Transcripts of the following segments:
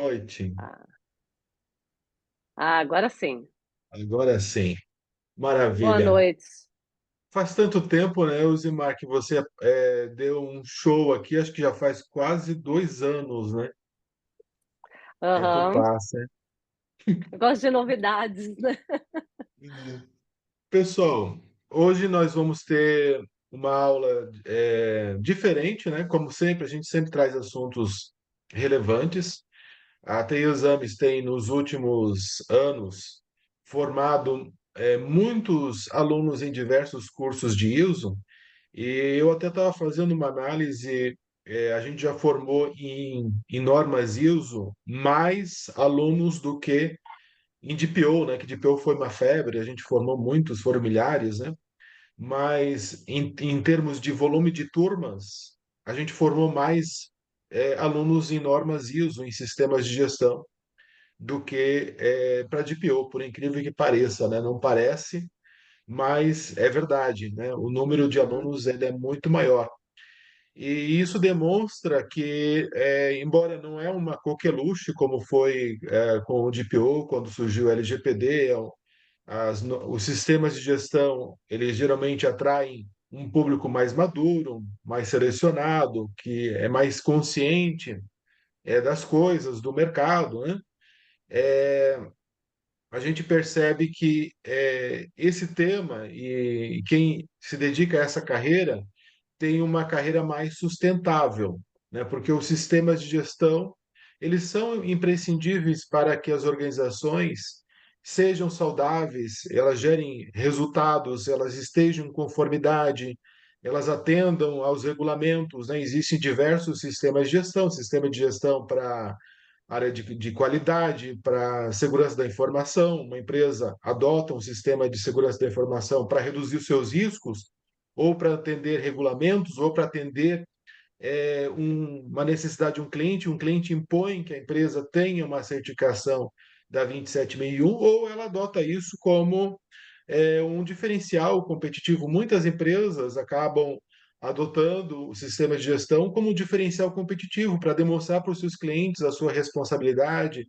Noite. Ah, agora sim. Agora sim. Boa Maravilha. noite. Faz tanto tempo, né, Uzimar, que você deu um show aqui, acho que já faz quase 2 anos, né? Tempo Aham. passa, Eu gosto de novidades, né? hein? Pessoal, hoje nós vamos ter uma aula diferente, né? Como sempre, a gente sempre traz assuntos relevantes. A TI Exames tem, nos últimos anos, formado muitos alunos em diversos cursos de ISO. E eu até estava fazendo uma análise, a gente já formou em normas ISO mais alunos do que em DPO, né? Que DPO foi uma febre, a gente formou muitos, foram milhares, né? Mas em termos de volume de turmas, a gente formou mais alunos em normas ISO, em sistemas de gestão, do que para DPO, por incrível que pareça, né? Não parece, mas é verdade, né? O número de Uhum. alunos ele é muito maior. E isso demonstra que, embora não é uma coqueluche, como foi com o DPO, quando surgiu o LGPD, os sistemas de gestão, eles geralmente atraem um público mais maduro, mais selecionado, que é mais consciente das coisas, do mercado, né? A gente percebe que esse tema e quem se dedica a essa carreira tem uma carreira mais sustentável, né? Porque os sistemas de gestão, eles são imprescindíveis para que as organizações sejam saudáveis, elas gerem resultados, elas estejam em conformidade, elas atendam aos regulamentos, né? Existem diversos sistemas de gestão, sistema de gestão para área de qualidade, para segurança da informação. Uma empresa adota um sistema de segurança da informação para reduzir os seus riscos, ou para atender regulamentos, ou para atender uma necessidade de um cliente impõe que a empresa tenha uma certificação da 27001, ou ela adota isso como um diferencial competitivo. Muitas empresas acabam adotando o sistema de gestão como um diferencial competitivo para demonstrar para os seus clientes a sua responsabilidade,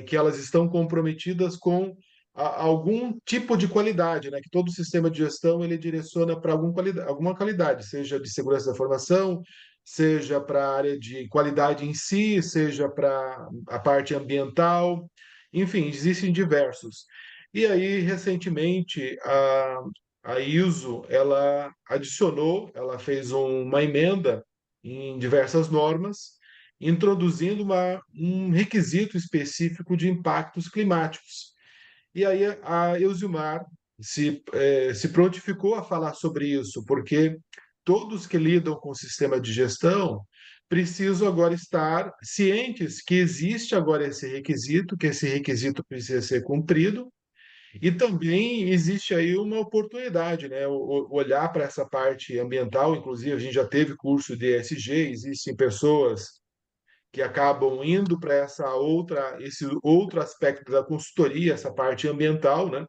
que elas estão comprometidas com algum tipo de qualidade, né? Que todo sistema de gestão ele direciona para alguma qualidade, seja de segurança da informação, seja para a área de qualidade em si, seja para a parte ambiental, enfim, existem diversos. E aí, recentemente, a ISO, ela adicionou, ela fez uma emenda em diversas normas, introduzindo um requisito específico de impactos climáticos. E aí a Elzimar se prontificou a falar sobre isso, porque todos que lidam com o sistema de gestão precisam agora estar cientes que existe agora esse requisito, que esse requisito precisa ser cumprido, e também existe aí uma oportunidade, né? Olhar para essa parte ambiental, inclusive a gente já teve curso de ESG, existem pessoas que acabam indo para esse outro aspecto da consultoria, essa parte ambiental, né?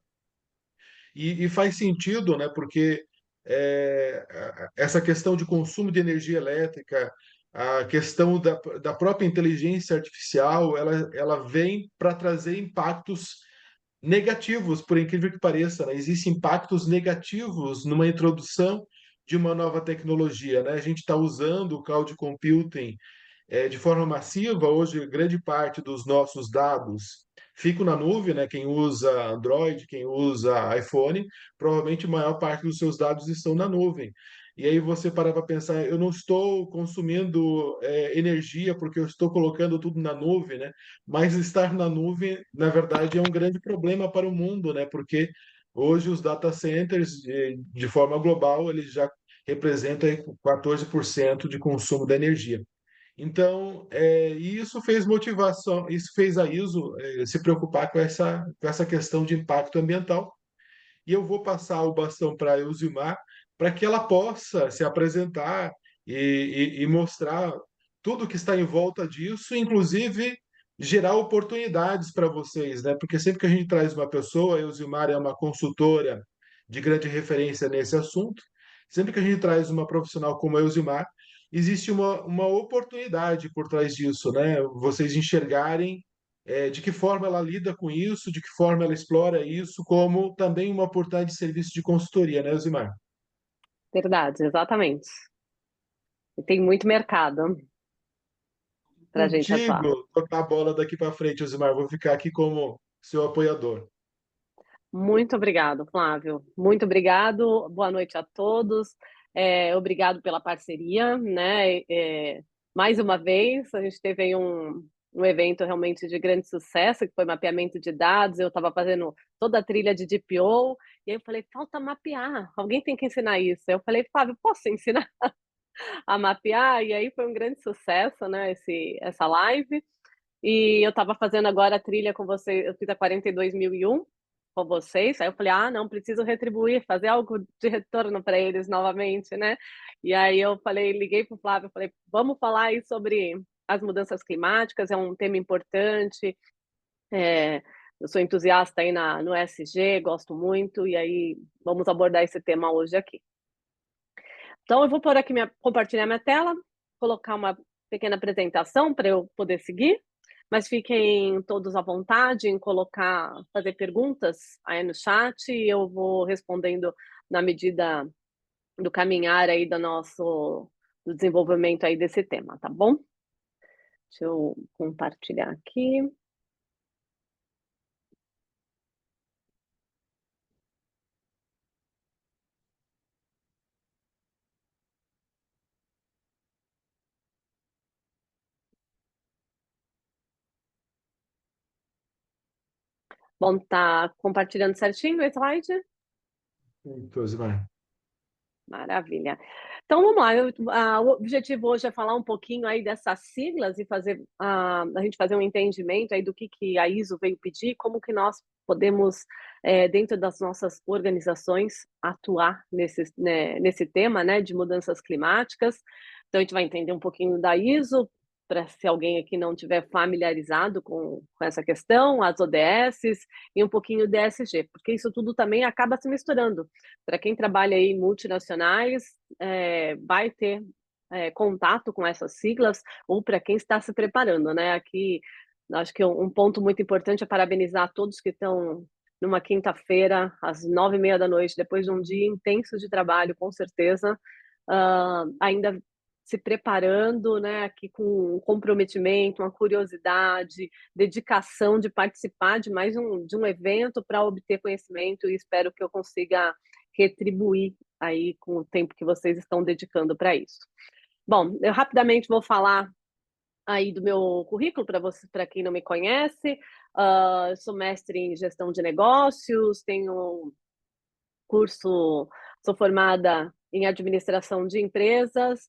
E faz sentido, né? Porque essa questão de consumo de energia elétrica, a questão da própria inteligência artificial, ela vem para trazer impactos negativos, por incrível que pareça, né? Existem impactos negativos numa introdução de uma nova tecnologia, né? A gente está usando o cloud computing de forma massiva. Hoje, grande parte dos nossos dados ficam na nuvem, né? Quem usa Android, quem usa iPhone, provavelmente a maior parte dos seus dados estão na nuvem. E aí você para pensar, eu não estou consumindo energia porque eu estou colocando tudo na nuvem, né? Mas estar na nuvem, na verdade, é um grande problema para o mundo, né? Porque hoje os data centers, de forma global, eles já representam aí 14% de consumo da energia. Então, isso fez motivação, isso fez a ISO se preocupar com essa questão de impacto ambiental. E eu vou passar o bastão para a Elzimar para que ela possa se apresentar e mostrar tudo que está em volta disso, inclusive gerar oportunidades para vocês, né? Porque sempre que a gente traz uma pessoa, a Elzimar é uma consultora de grande referência nesse assunto, sempre que a gente traz uma profissional como a Elzimar, existe uma oportunidade por trás disso, né? Vocês enxergarem de que forma ela lida com isso, de que forma ela explora isso, como também uma oportunidade de serviço de consultoria, né, Elzimar? Verdade, exatamente. E tem muito mercado para a gente atuar. Contigo, tocar a bola daqui para frente, Elzimar. Vou ficar aqui como seu apoiador. Muito obrigado, Flávio. Muito obrigado. Boa noite a todos. Obrigado pela parceria, né? Mais uma vez, a gente teve aí um evento realmente de grande sucesso, que foi mapeamento de dados. Eu estava fazendo toda a trilha de DPO, e aí eu falei, falta mapear. Alguém tem que ensinar isso. Eu falei, Flávio, posso ensinar a mapear? E aí foi um grande sucesso, né? Essa live. E eu estava fazendo agora a trilha com você, eu fiz a 42.001 com vocês. Aí eu falei, ah, não, preciso retribuir, fazer algo de retorno para eles novamente, né? E aí eu falei, liguei para o Flávio, falei, vamos falar aí sobre as mudanças climáticas, é um tema importante. É, eu sou entusiasta aí no ESG, gosto muito, e aí vamos abordar esse tema hoje aqui. Então eu vou por aqui compartilhar minha tela, colocar uma pequena apresentação para eu poder seguir. Mas fiquem todos à vontade em colocar, fazer perguntas aí no chat e eu vou respondendo na medida do caminhar aí do desenvolvimento aí desse tema, tá bom? Deixa eu compartilhar aqui. Bom, tá compartilhando certinho o slide? Muito, Elzimar. Maravilha. Então vamos lá. O objetivo hoje é falar um pouquinho aí dessas siglas e fazer a gente fazer um entendimento aí do que a ISO veio pedir, como que nós podemos dentro das nossas organizações atuar nesse tema, né, de mudanças climáticas. Então a gente vai entender um pouquinho da ISO, para se alguém aqui não tiver familiarizado com essa questão, as ODSs e um pouquinho do ESG, porque isso tudo também acaba se misturando. Para quem trabalha aí em multinacionais, vai ter contato com essas siglas, ou para quem está se preparando, né? Aqui, acho que um ponto muito importante é parabenizar todos que estão numa quinta-feira, às 9:30 da noite, depois de um dia intenso de trabalho, com certeza, ainda se preparando, né, aqui com um comprometimento, uma curiosidade, dedicação de participar de um evento para obter conhecimento e espero que eu consiga retribuir aí com o tempo que vocês estão dedicando para isso. Bom, eu rapidamente vou falar aí do meu currículo para quem não me conhece. Sou mestre em gestão de negócios, tenho curso, sou formada em administração de empresas,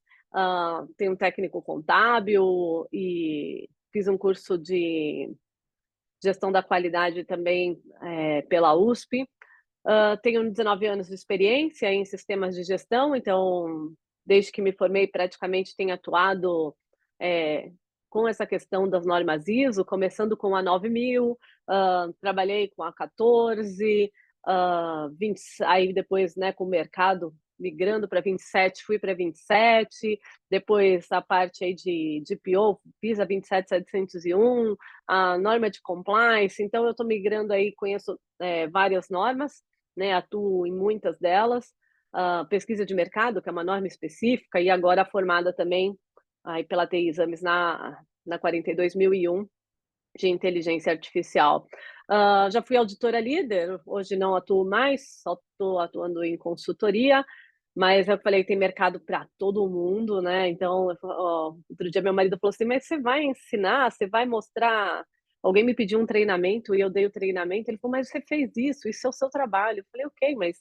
tenho um técnico contábil e fiz um curso de gestão da qualidade também pela USP. Tenho 19 anos de experiência em sistemas de gestão, então, desde que me formei, praticamente tenho atuado com essa questão das normas ISO, começando com a 9000, trabalhei com a 14, 20, aí depois, né, com o mercado migrando para 27, fui para 27, depois a parte aí de PO, fiz a 27701, a norma de compliance, então eu estou migrando aí, conheço várias normas, né, atuo em muitas delas, pesquisa de mercado, que é uma norma específica, e agora formada também aí pela TI Exames na 42.001 de inteligência artificial. Já fui auditora líder, hoje não atuo mais, só estou atuando em consultoria, mas eu falei, tem mercado para todo mundo, né? Então, outro dia meu marido falou assim, mas você vai ensinar, você vai mostrar. Alguém me pediu um treinamento e eu dei o treinamento. Ele falou, mas você fez isso é o seu trabalho. Eu falei, ok, mas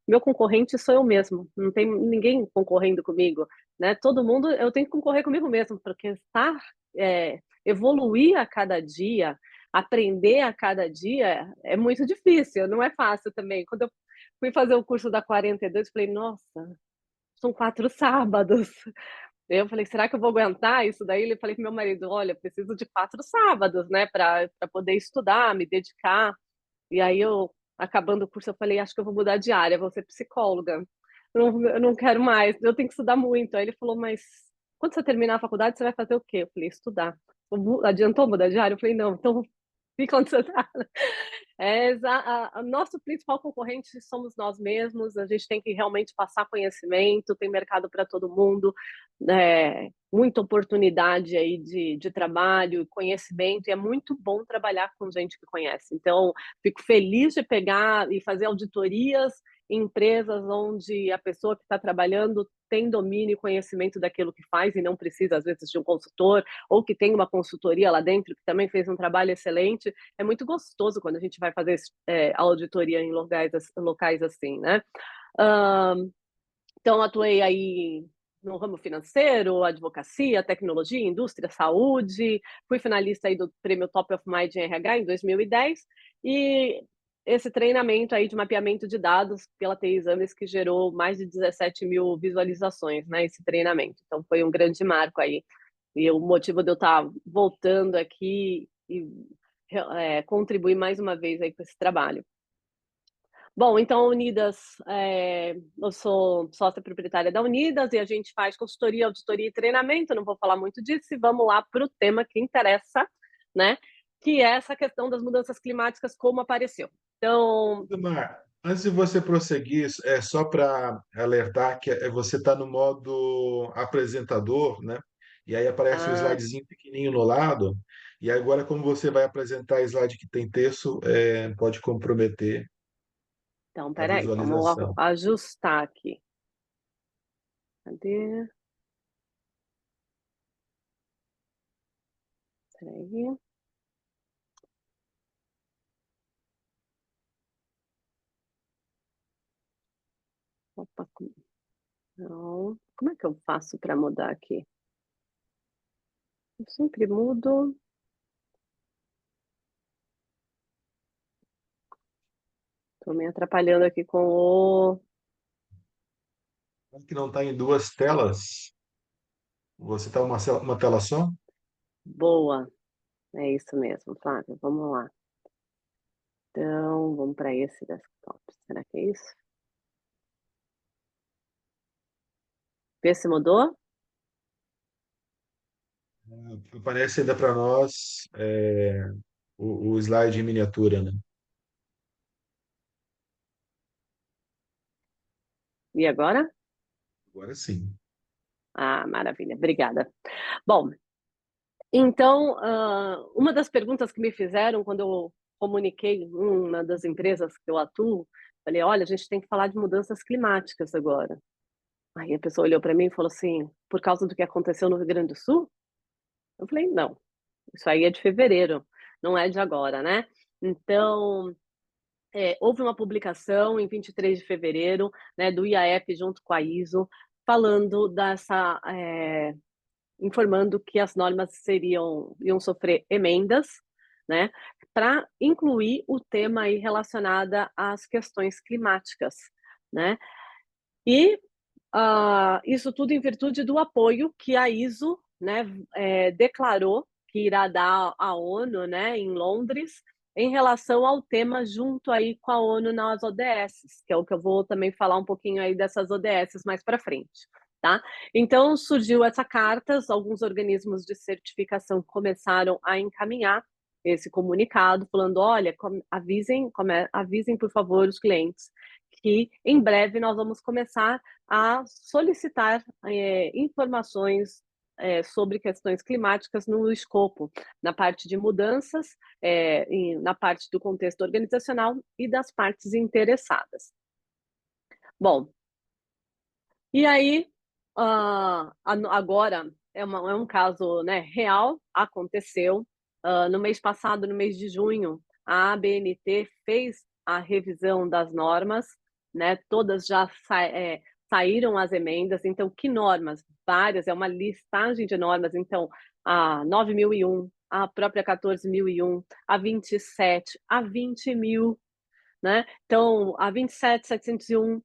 meu concorrente sou eu mesmo, não tem ninguém concorrendo comigo, né? Todo mundo, eu tenho que concorrer comigo mesmo, porque estar, evoluir a cada dia, aprender a cada dia é muito difícil, não é fácil também. Quando eu fui fazer o curso da 42, falei, nossa, são 4 sábados. Eu falei, será que eu vou aguentar isso daí? Eu falei para meu marido, olha, preciso de 4 sábados, né, para poder estudar, me dedicar. E aí eu, acabando o curso, eu falei, acho que eu vou mudar de área, vou ser psicóloga. Eu não quero mais, eu tenho que estudar muito. Aí ele falou, mas quando você terminar a faculdade, você vai fazer o quê? Eu falei, estudar. Adiantou mudar de área? Eu falei, não, então fica onde você está. Nosso principal concorrente somos nós mesmos, a gente tem que realmente passar conhecimento, tem mercado para todo mundo, muita oportunidade aí de trabalho, conhecimento, e é muito bom trabalhar com gente que conhece. Então, fico feliz de pegar e fazer auditorias em empresas onde a pessoa que está trabalhando tem domínio e conhecimento daquilo que faz e não precisa, às vezes, de um consultor, ou que tem uma consultoria lá dentro que também fez um trabalho excelente. É muito gostoso quando a gente vai fazer auditoria em locais assim, né? Então, atuei aí no ramo financeiro, advocacia, tecnologia, indústria, saúde. Fui finalista aí do prêmio Top of Mind em RH em 2010 e esse treinamento aí de mapeamento de dados pela TI Exames que gerou mais de 17 mil visualizações, né, esse treinamento. Então, foi um grande marco aí. E o motivo de eu estar voltando aqui e contribuir mais uma vez aí com esse trabalho. Bom, então a Unidas, eu sou sócia proprietária da Unidas e a gente faz consultoria, auditoria e treinamento, não vou falar muito disso, e vamos lá para o tema que interessa, né? Que é essa questão das mudanças climáticas, como apareceu. Então, Mar, antes de você prosseguir, é só para alertar que você está no modo apresentador, né? E aí aparece o slidezinho pequenininho no lado. E agora, como você vai apresentar slide que tem texto, pode comprometer então, a peraí, vamos visualização. ajustar aqui. Cadê? Peraí. Opa, não. Como é que eu faço para mudar aqui? Eu sempre mudo. Estou me atrapalhando aqui com o... Que não está em duas telas, você está uma tela só? Boa, é isso mesmo, Flávio. Vamos lá. Então, vamos para esse desktop. Será que é isso? Vê se mudou? Aparece ainda para nós o slide em miniatura, né? E agora? Agora sim. Ah, maravilha, obrigada. Bom, então, uma das perguntas que me fizeram quando eu comuniquei uma das empresas que eu atuo, falei, olha, a gente tem que falar de mudanças climáticas agora. Aí a pessoa olhou para mim e falou assim, por causa do que aconteceu no Rio Grande do Sul? Eu falei, não, isso aí é de fevereiro, não é de agora, né? Então, houve uma publicação em 23 de fevereiro, né, do IAF junto com a ISO, falando informando que as normas iam sofrer emendas, né, para incluir o tema aí relacionada às questões climáticas, né? E isso tudo em virtude do apoio que a ISO, né, declarou que irá dar à ONU, né, em Londres, em relação ao tema junto aí com a ONU nas ODSs, que é o que eu vou também falar um pouquinho aí dessas ODSs mais para frente, tá? Então surgiu essa carta, alguns organismos de certificação começaram a encaminhar esse comunicado, falando, olha, avisem por favor os clientes que em breve nós vamos começar a solicitar informações sobre questões climáticas no escopo, na parte de mudanças, na parte do contexto organizacional e das partes interessadas. Bom, e aí, agora é um caso, né, real, aconteceu. No mês passado, no mês de junho, a ABNT fez a revisão das normas, né, todas já saíram as emendas. Então, que normas? Várias, é uma listagem de normas. Então, a 9.001, a própria 14.001, a 27, a 20.000, né? Então, a 27.701,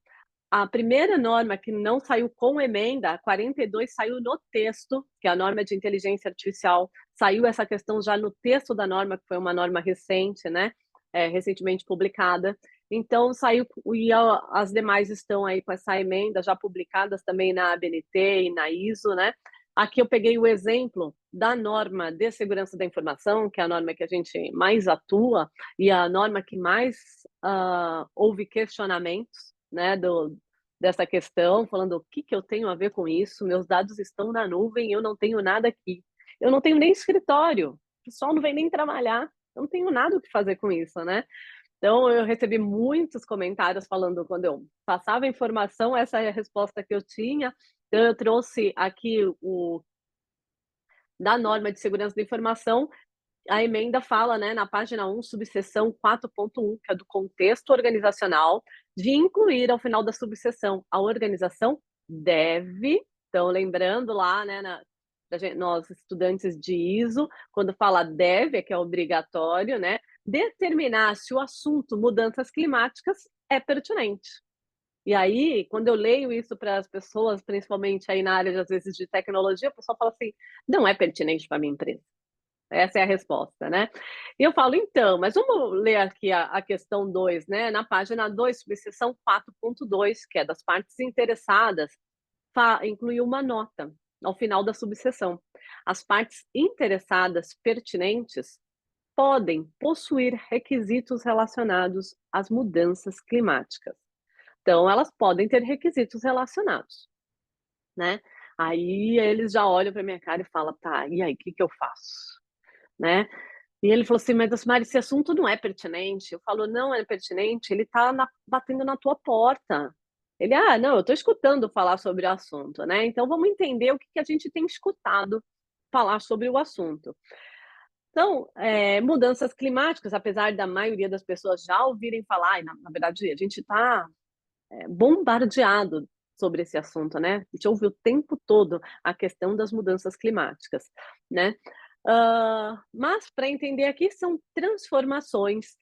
a primeira norma que não saiu com emenda, a 42, saiu no texto, que é a norma de inteligência artificial. Saiu essa questão já no texto da norma, que foi uma norma recente, né? Recentemente publicada. Então, saiu, e as demais estão aí com essa emenda já publicadas também na ABNT e na ISO, né? Aqui eu peguei o exemplo da norma de segurança da informação, que é a norma que a gente mais atua e a norma que mais houve questionamentos, né, dessa questão, falando o que eu tenho a ver com isso, meus dados estão na nuvem, eu não tenho nada aqui. Eu não tenho nem escritório, o pessoal não vem nem trabalhar, eu não tenho nada o que fazer com isso, né? Então, eu recebi muitos comentários falando, quando eu passava a informação, essa é a resposta que eu tinha. Então, eu trouxe aqui da norma de segurança da informação, a emenda fala, né, na página 1, subseção 4.1, que é do contexto organizacional, de incluir ao final da subseção, a organização deve, então lembrando lá, né, nós estudantes de ISO, quando fala deve, é que é obrigatório, né, determinar se o assunto mudanças climáticas é pertinente. E aí, quando eu leio isso para as pessoas, principalmente aí na área, às vezes, de tecnologia, o pessoal fala assim, não é pertinente para a minha empresa. Essa é a resposta, né? E eu falo, então, mas vamos ler aqui a questão 2, né? Na página 2, subseção 4.2, que é das partes interessadas, inclui uma nota ao final da subseção. As partes interessadas pertinentes podem possuir requisitos relacionados às mudanças climáticas. Então, elas podem ter requisitos relacionados, né? Aí eles já olham para minha cara e falam, tá, e aí, o que eu faço? Né? E ele falou assim, mas Mari, esse assunto não é pertinente. Eu falo, não é pertinente, ele está batendo na tua porta. Ele, não, eu estou escutando falar sobre o assunto, né? Então vamos entender o que a gente tem escutado falar sobre o assunto. Então, mudanças climáticas, apesar da maioria das pessoas já ouvirem falar, e na verdade a gente está bombardeado sobre esse assunto, né? A gente ouve o tempo todo a questão das mudanças climáticas, né? Mas para entender aqui são transformações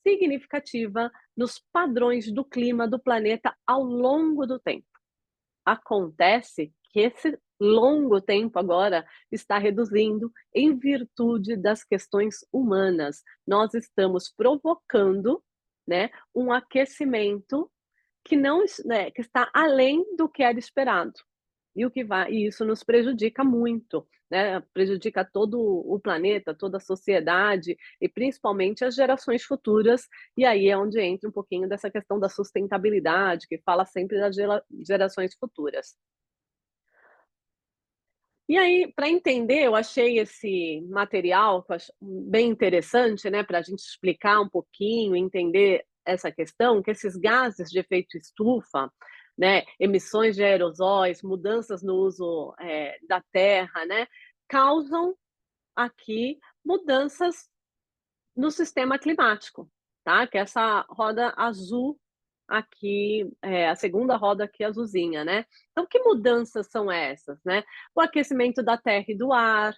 significativas nos padrões do clima do planeta ao longo do tempo. Acontece que esse longo tempo agora está reduzindo em virtude das questões humanas. Nós estamos provocando, né, um aquecimento que não, né, que está além do que era esperado. E isso nos prejudica muito, né? Prejudica todo o planeta, toda a sociedade e principalmente as gerações futuras. E aí é onde entra um pouquinho dessa questão da sustentabilidade, que fala sempre das gerações futuras. E aí, para entender, eu achei esse material que eu acho bem interessante, né, para a gente explicar um pouquinho, entender essa questão, que esses gases de efeito estufa, né, emissões de aerosóis, mudanças no uso da terra, né, causam aqui mudanças no sistema climático, tá? Que é essa roda azul aqui, a segunda roda aqui azulzinha, né? Então, que mudanças são essas, né? O aquecimento da terra e do ar,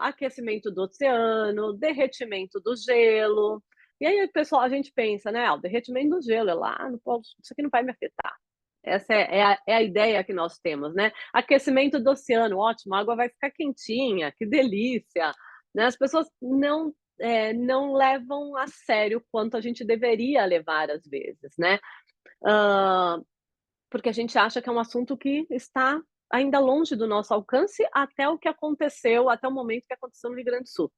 aquecimento do oceano, derretimento do gelo. E aí, pessoal, a gente pensa, né? O derretimento do gelo é lá, não posso, isso aqui não vai me afetar. Essa é a ideia que nós temos, né? Aquecimento do oceano, ótimo, a água vai ficar quentinha, que delícia. Né? As pessoas não levam a sério quanto a gente deveria levar às vezes, né? Porque a gente acha que é um assunto que está ainda longe do nosso alcance até o que aconteceu, até o momento que aconteceu no Rio Grande do Sul.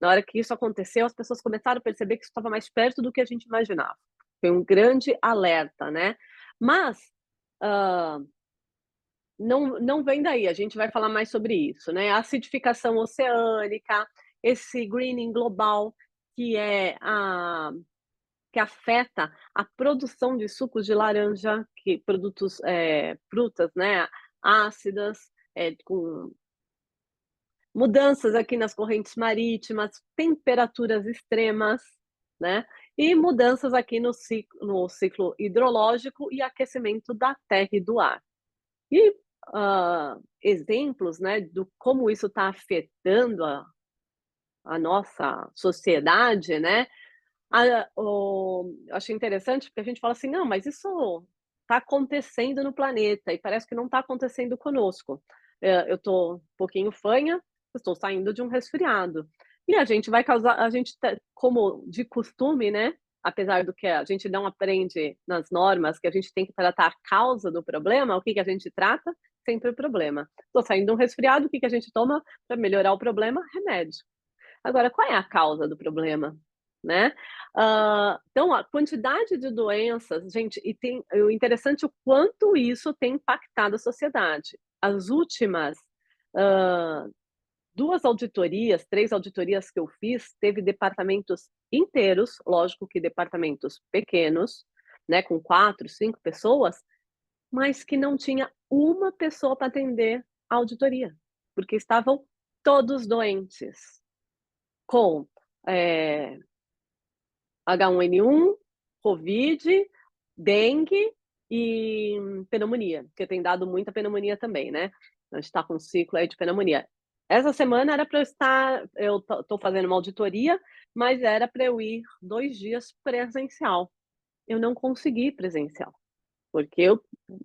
Na hora que isso aconteceu, as pessoas começaram a perceber que isso estava mais perto do que a gente imaginava. Foi um grande alerta, né? Mas não vem daí, a gente vai falar mais sobre isso, né? A acidificação oceânica, esse greening global, que que afeta a produção de sucos de laranja, que produtos, frutas, né, ácidas, com mudanças aqui nas correntes marítimas, temperaturas extremas, né, e mudanças aqui no ciclo hidrológico e aquecimento da terra e do ar. E exemplos, né, do como isso está afetando a nossa sociedade, né, eu achei interessante porque a gente fala assim: "Não, mas isso está acontecendo no planeta e parece que não está acontecendo conosco". Eu estou um pouquinho fanha, estou saindo de um resfriado. E a gente como de costume, né, apesar do que a gente não aprende nas normas, que a gente tem que tratar a causa do problema, o que que a gente trata? sempre problema. Estou saindo de um resfriado, o que que a gente toma para melhorar o problema? Remédio. Agora, qual é a causa do problema, né? Então, a quantidade de doenças, gente, e tem o interessante é o quanto isso tem impactado a sociedade. As últimas, hã, 2 auditorias, 3 auditorias que eu fiz, teve departamentos inteiros, lógico que departamentos pequenos, né, com 4, 5 pessoas, mas que não tinha uma pessoa para atender a auditoria, porque estavam todos doentes com, eh, H1N1, Covid, dengue e pneumonia, porque tem dado muita pneumonia também, né. A gente está com um ciclo aí de pneumonia. Essa semana era para eu estou fazendo uma auditoria, mas era para eu ir 2 dias presencial. Eu não consegui ir presencial, porque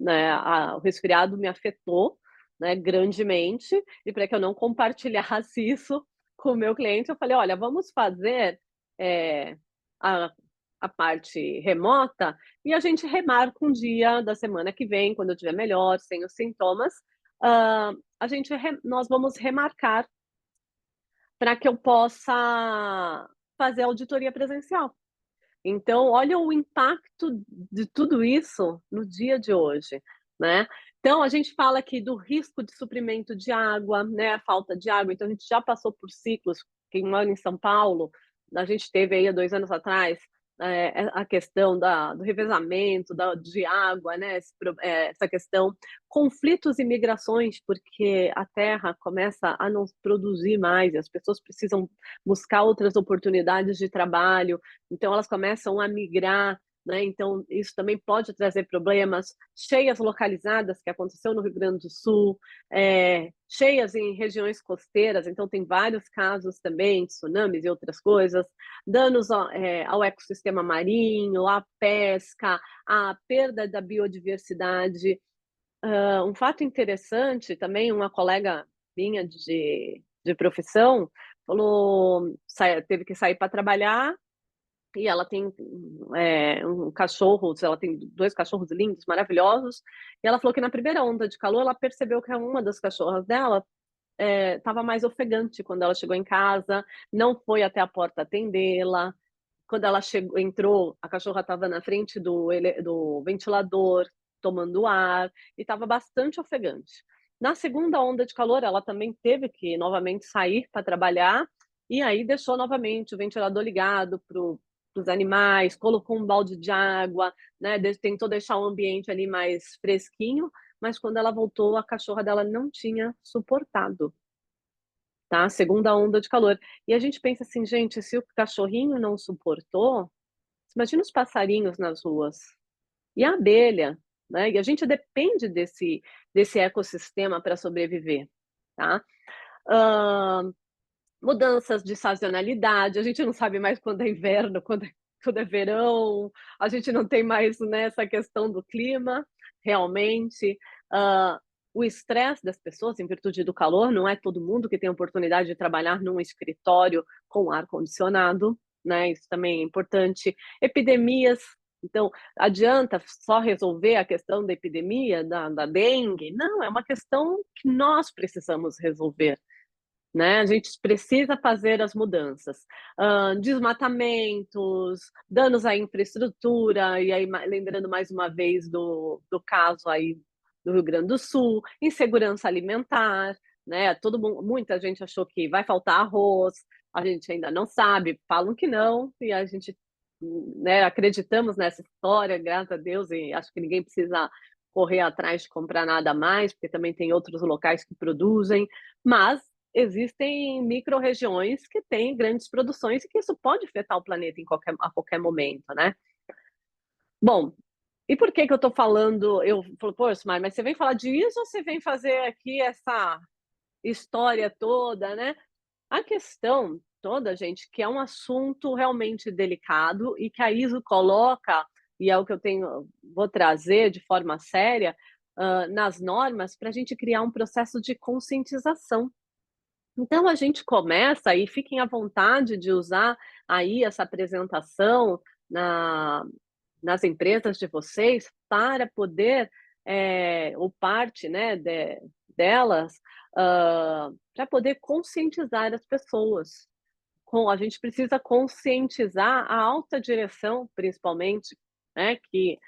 né, o resfriado me afetou, né, grandemente, e para que eu não compartilhasse isso com o meu cliente, eu falei: "Olha, vamos fazer, eh, a a parte remota e a gente remarca um dia da semana que vem, quando eu estiver melhor, sem os sintomas, nós vamos remarcar para que eu possa fazer a auditoria presencial". Então, olha o impacto de tudo isso no dia de hoje, né. Então, a gente fala aqui do risco de suprimento de água, né, a falta de água, então a gente já passou por ciclos, quem mora em São Paulo, a gente teve aí há 2 anos atrás, a questão do revezamento de água, né, essa questão, conflitos e migrações, porque a terra começa a não produzir mais e as pessoas precisam buscar outras oportunidades de trabalho, então elas começam a migrar, né, então isso também pode trazer problemas, cheias localizadas, que aconteceu no Rio Grande do Sul, cheias em regiões costeiras, então tem vários casos também, tsunamis e outras coisas, danos ao ecossistema marinho, à pesca, à perda da biodiversidade. Um fato interessante também, uma colega minha de profissão falou, teve que sair para trabalhar e ela tem, um cachorro, ela tem 2 cachorros lindos, maravilhosos, e ela falou que na primeira onda de calor ela percebeu que uma das cachorras dela, estava mais ofegante quando ela chegou em casa, não foi até a porta atendê-la. Quando ela entrou, a cachorra estava na frente do ventilador, tomando ar, e estava bastante ofegante. Na segunda onda de calor, ela também teve que novamente sair para trabalhar, e aí deixou novamente o ventilador ligado para os animais, colocou um balde de água, né, tentou deixar o ambiente ali mais fresquinho, mas quando ela voltou, a cachorra dela não tinha suportado, tá, segunda onda de calor. E a gente pensa assim: "Gente, se o cachorrinho não suportou, imagina os passarinhos nas ruas, e a abelha", né, e a gente depende desse ecossistema para sobreviver, tá. Hã, Mudanças de sazonalidade, a gente não sabe mais quando é inverno, quando é verão, a gente não tem mais, né, essa questão do clima, realmente. Hã, o estresse das pessoas em virtude do calor, não é todo mundo que tem a oportunidade de trabalhar num escritório com ar-condicionado, né, isso também é importante. Epidemias, então, adianta só resolver a questão da epidemia, da dengue? Não, é uma questão que nós precisamos resolver, né, a gente precisa fazer as mudanças. Desmatamentos, danos à infraestrutura, e aí lembrando mais uma vez do caso aí do Rio Grande do Sul, insegurança alimentar, né, muita gente achou que vai faltar arroz, a gente ainda não sabe, falam que não, e a gente, né, acreditamos nessa história, graças a Deus, e acho que ninguém precisa correr atrás de comprar nada mais, porque também tem outros locais que produzem, mas existem micro-regiões que têm grandes produções e que isso pode afetar o planeta a qualquer momento, né. Bom, e por que que eu estou falando eu falo: "Poxa, mas você vem falar disso ou você vem fazer aqui essa história toda, né?". A questão toda, gente, que é um assunto realmente delicado e que a ISO coloca, e é o que vou trazer de forma séria, nas normas, para a gente criar um processo de conscientização. Então a gente começa e fiquem à vontade de usar aí essa apresentação na nas empresas de vocês para poder, ou parte, né, delas, para poder conscientizar as pessoas. A gente precisa conscientizar a alta direção, principalmente, né, que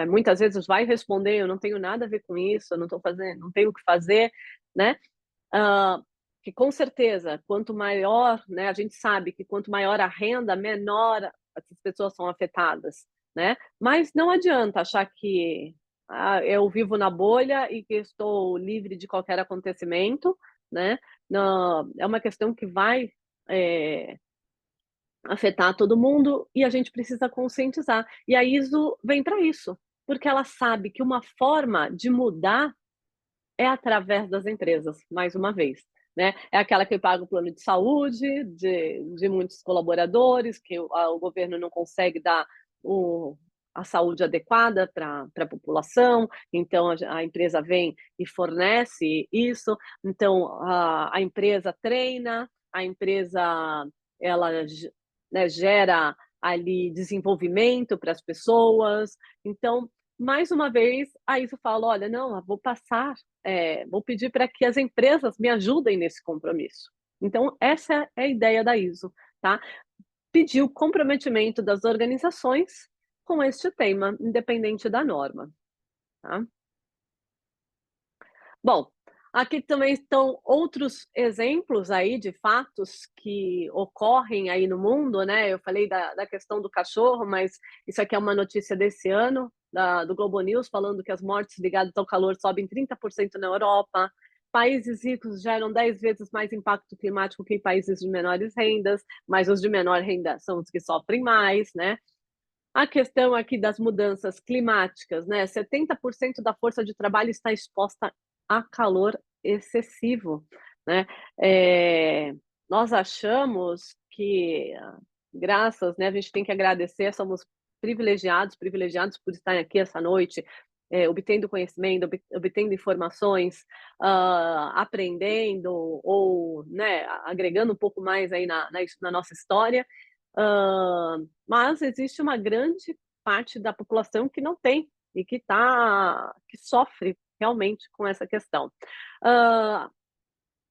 muitas vezes vai responder: eu não tenho nada a ver com isso, eu não estou fazendo, não tenho o que fazer, né? Uh, que com certeza, quanto maior, né, a gente sabe que quanto maior a renda, menor as pessoas são afetadas, né? Mas não adianta achar que eu vivo na bolha e que estou livre de qualquer acontecimento, né? Não, é uma questão que vai é, afetar todo mundo e a gente precisa conscientizar. E a ISO vem para isso, porque ela sabe que uma forma de mudar é através das empresas, mais uma vez. Né? É aquela que paga o plano de saúde de muitos colaboradores, que o governo não consegue dar a saúde adequada para a população, então a empresa vem e fornece isso, então a empresa treina, a empresa ela, né, gera ali desenvolvimento para as pessoas, então mais uma vez a ISO fala, olha, não, vou passar, vou pedir para que as empresas me ajudem nesse compromisso. Então essa é a ideia da ISO, tá? Pedir o comprometimento das organizações com este tema, independente da norma, tá? Bom, aqui também estão outros exemplos aí de fatos que ocorrem aí no mundo, né? Eu falei da questão do cachorro, mas isso aqui é uma notícia desse ano, do Globo News, falando que as mortes ligadas ao calor sobem 30% na Europa. Países ricos geram 10 vezes mais impacto climático que países de menores rendas, mas os de menor renda são os que sofrem mais, né? A questão aqui das mudanças climáticas, né? 70% da força de trabalho está exposta a calor excessivo, né? Nós achamos que, graças, né? A gente tem que agradecer, somos privilegiados por estar aqui essa noite, obtendo conhecimento, obtendo informações, aprendendo ou, né, agregando um pouco mais aí na nossa história. Mas existe uma grande parte da população que não tem e que sofre realmente com essa questão.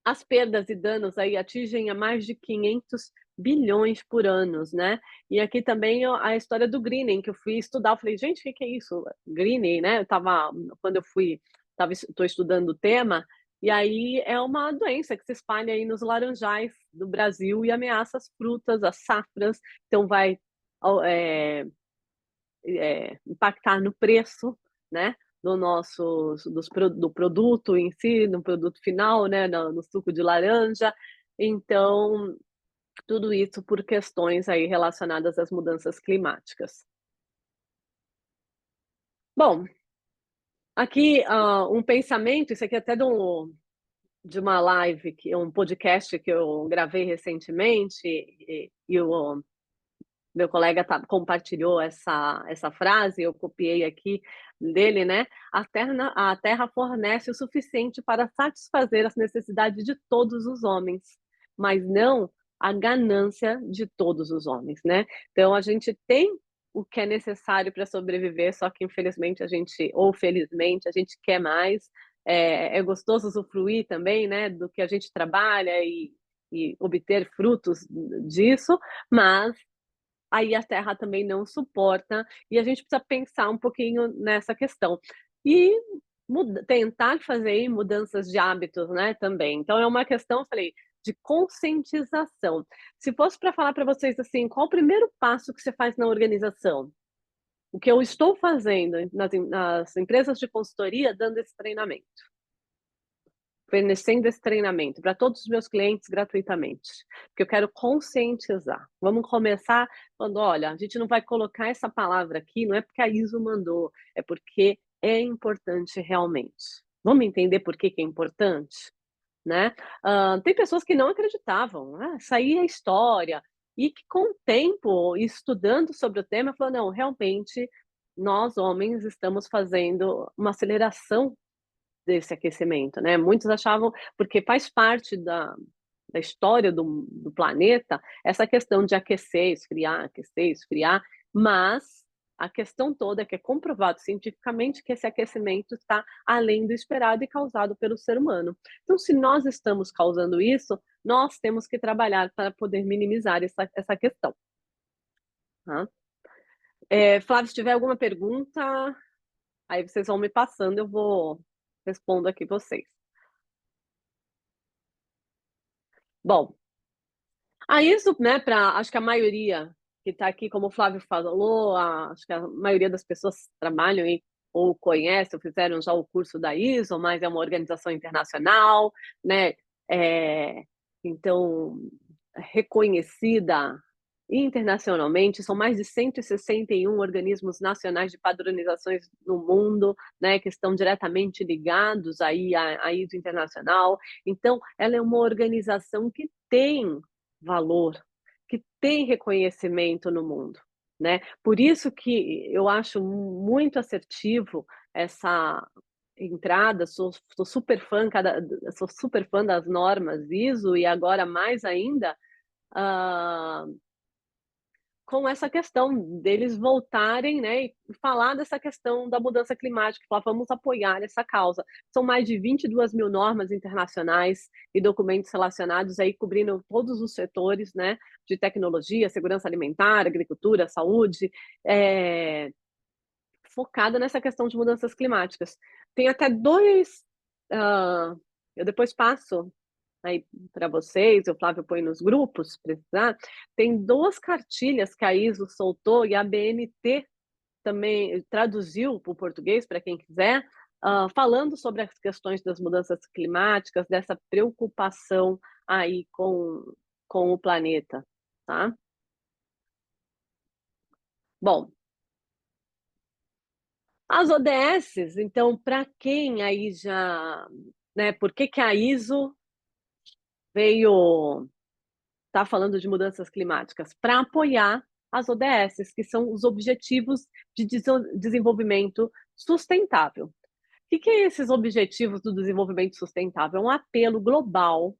As perdas e danos aí atingem a mais de 500 bilhões por ano, né? E aqui também a história do greening, que eu fui estudar, eu falei, gente, o que é isso? Greening, né? Quando eu fui, estou estudando o tema, e aí é uma doença que se espalha aí nos laranjais do Brasil e ameaça as frutas, as safras, então vai é, impactar no preço, né? Do produto em si, no produto final, né? No suco de laranja. Então, tudo isso por questões aí relacionadas às mudanças climáticas. Bom, aqui um pensamento, isso aqui é até de uma live, um podcast que eu gravei recentemente, e o meu colega compartilhou essa frase, eu copiei aqui dele, né? A terra fornece o suficiente para satisfazer as necessidades de todos os homens, mas não a ganância de todos os homens, né? Então a gente tem o que é necessário para sobreviver, só que infelizmente ou felizmente, a gente quer mais. É gostoso usufruir também, né, do que a gente trabalha e obter frutos disso, mas aí a Terra também não suporta, e a gente precisa pensar um pouquinho nessa questão. E tentar fazer mudanças de hábitos, né, também. Então é uma questão, eu falei, de conscientização. Se fosse para falar para vocês assim, qual o primeiro passo que você faz na organização? O que eu estou fazendo nas empresas de consultoria, dando esse treinamento, fornecendo esse treinamento para todos os meus clientes gratuitamente, porque eu quero conscientizar. Vamos começar falando, olha, a gente não vai colocar essa palavra aqui, não é porque a ISO mandou, é porque é importante realmente. Vamos entender por que é importante? Né? Tem pessoas que não acreditavam, isso aí é história, e que com o tempo, estudando sobre o tema, falou, não, realmente, nós homens estamos fazendo uma aceleração desse aquecimento, né? Muitos achavam, porque faz parte da história do planeta, essa questão de aquecer, esfriar, mas A questão toda é que é comprovado cientificamente que esse aquecimento está além do esperado e causado pelo ser humano. Então, se nós estamos causando isso, nós temos que trabalhar para poder minimizar essa questão. Tá? Flávio, se tiver alguma pergunta, aí vocês vão me passando, eu vou respondo aqui vocês. Bom, a ISO, né, acho que a maioria que está aqui, como o Flávio falou, acho que a maioria das pessoas trabalham ou conhecem, ou fizeram já o curso da ISO, mas é uma organização internacional, né? Então, reconhecida internacionalmente, são mais de 161 organismos nacionais de padronizações no mundo, né, que estão diretamente ligados aí à ISO internacional. Então, ela é uma organização que tem valor, que tem reconhecimento no mundo, né? Por isso que eu acho muito assertivo essa entrada, sou super fã, sou super fã das normas ISO e agora mais ainda, com essa questão deles voltarem, né, e falar dessa questão da mudança climática, falar, vamos apoiar essa causa. São mais de 22 mil normas internacionais e documentos relacionados aí, cobrindo todos os setores, né, de tecnologia, segurança alimentar, agricultura, saúde, focada nessa questão de mudanças climáticas. Tem até dois, eu depois passo aí para vocês, o Flávio põe nos grupos, precisar, tem 2 cartilhas que a ISO soltou e a BNT também traduziu para o português, para quem quiser, falando sobre as questões das mudanças climáticas, dessa preocupação aí com o planeta, tá? Bom, as ODSs, então, para quem aí já, né, por que a ISO veio tá falando de mudanças climáticas? Para apoiar as ODSs, que são os Objetivos de Desenvolvimento Sustentável. O que é esses Objetivos do Desenvolvimento Sustentável? É um apelo global,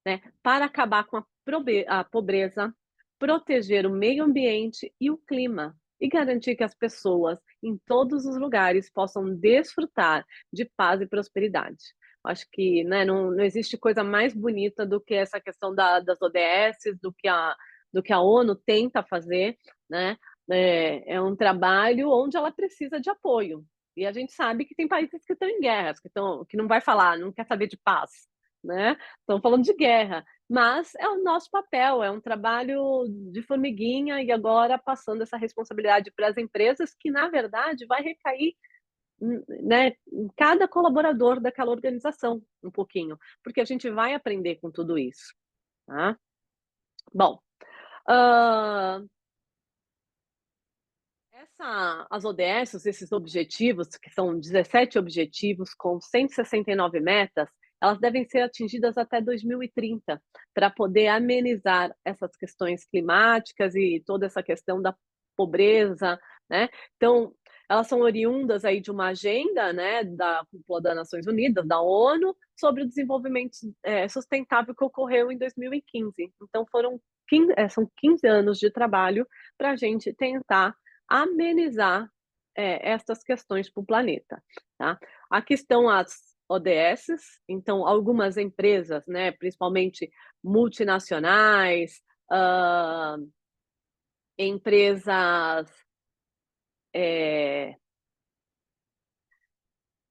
né, para acabar com a pobreza, proteger o meio ambiente e o clima e garantir que as pessoas em todos os lugares possam desfrutar de paz e prosperidade. Acho que, né, não existe coisa mais bonita do que essa questão das ODSs, do que a ONU tenta fazer, né? É um trabalho onde ela precisa de apoio. E a gente sabe que tem países que estão em guerras, que não vai falar, não quer saber de paz, né? Estão falando de guerra, mas é o nosso papel, é um trabalho de formiguinha e agora passando essa responsabilidade para as empresas, que na verdade vai recair, né, em cada colaborador daquela organização, um pouquinho, porque a gente vai aprender com tudo isso, tá? Bom, as ODSs, esses objetivos, que são 17 objetivos com 169 metas, elas devem ser atingidas até 2030, para poder amenizar essas questões climáticas e toda essa questão da pobreza, né? Então, elas são oriundas aí de uma agenda, né, da Cúpula das Nações Unidas, da ONU, sobre o desenvolvimento sustentável que ocorreu em 2015. Então, são 15 anos de trabalho para a gente tentar amenizar essas questões para o planeta. Tá? Aqui estão as ODSs, então algumas empresas, né, principalmente multinacionais, empresas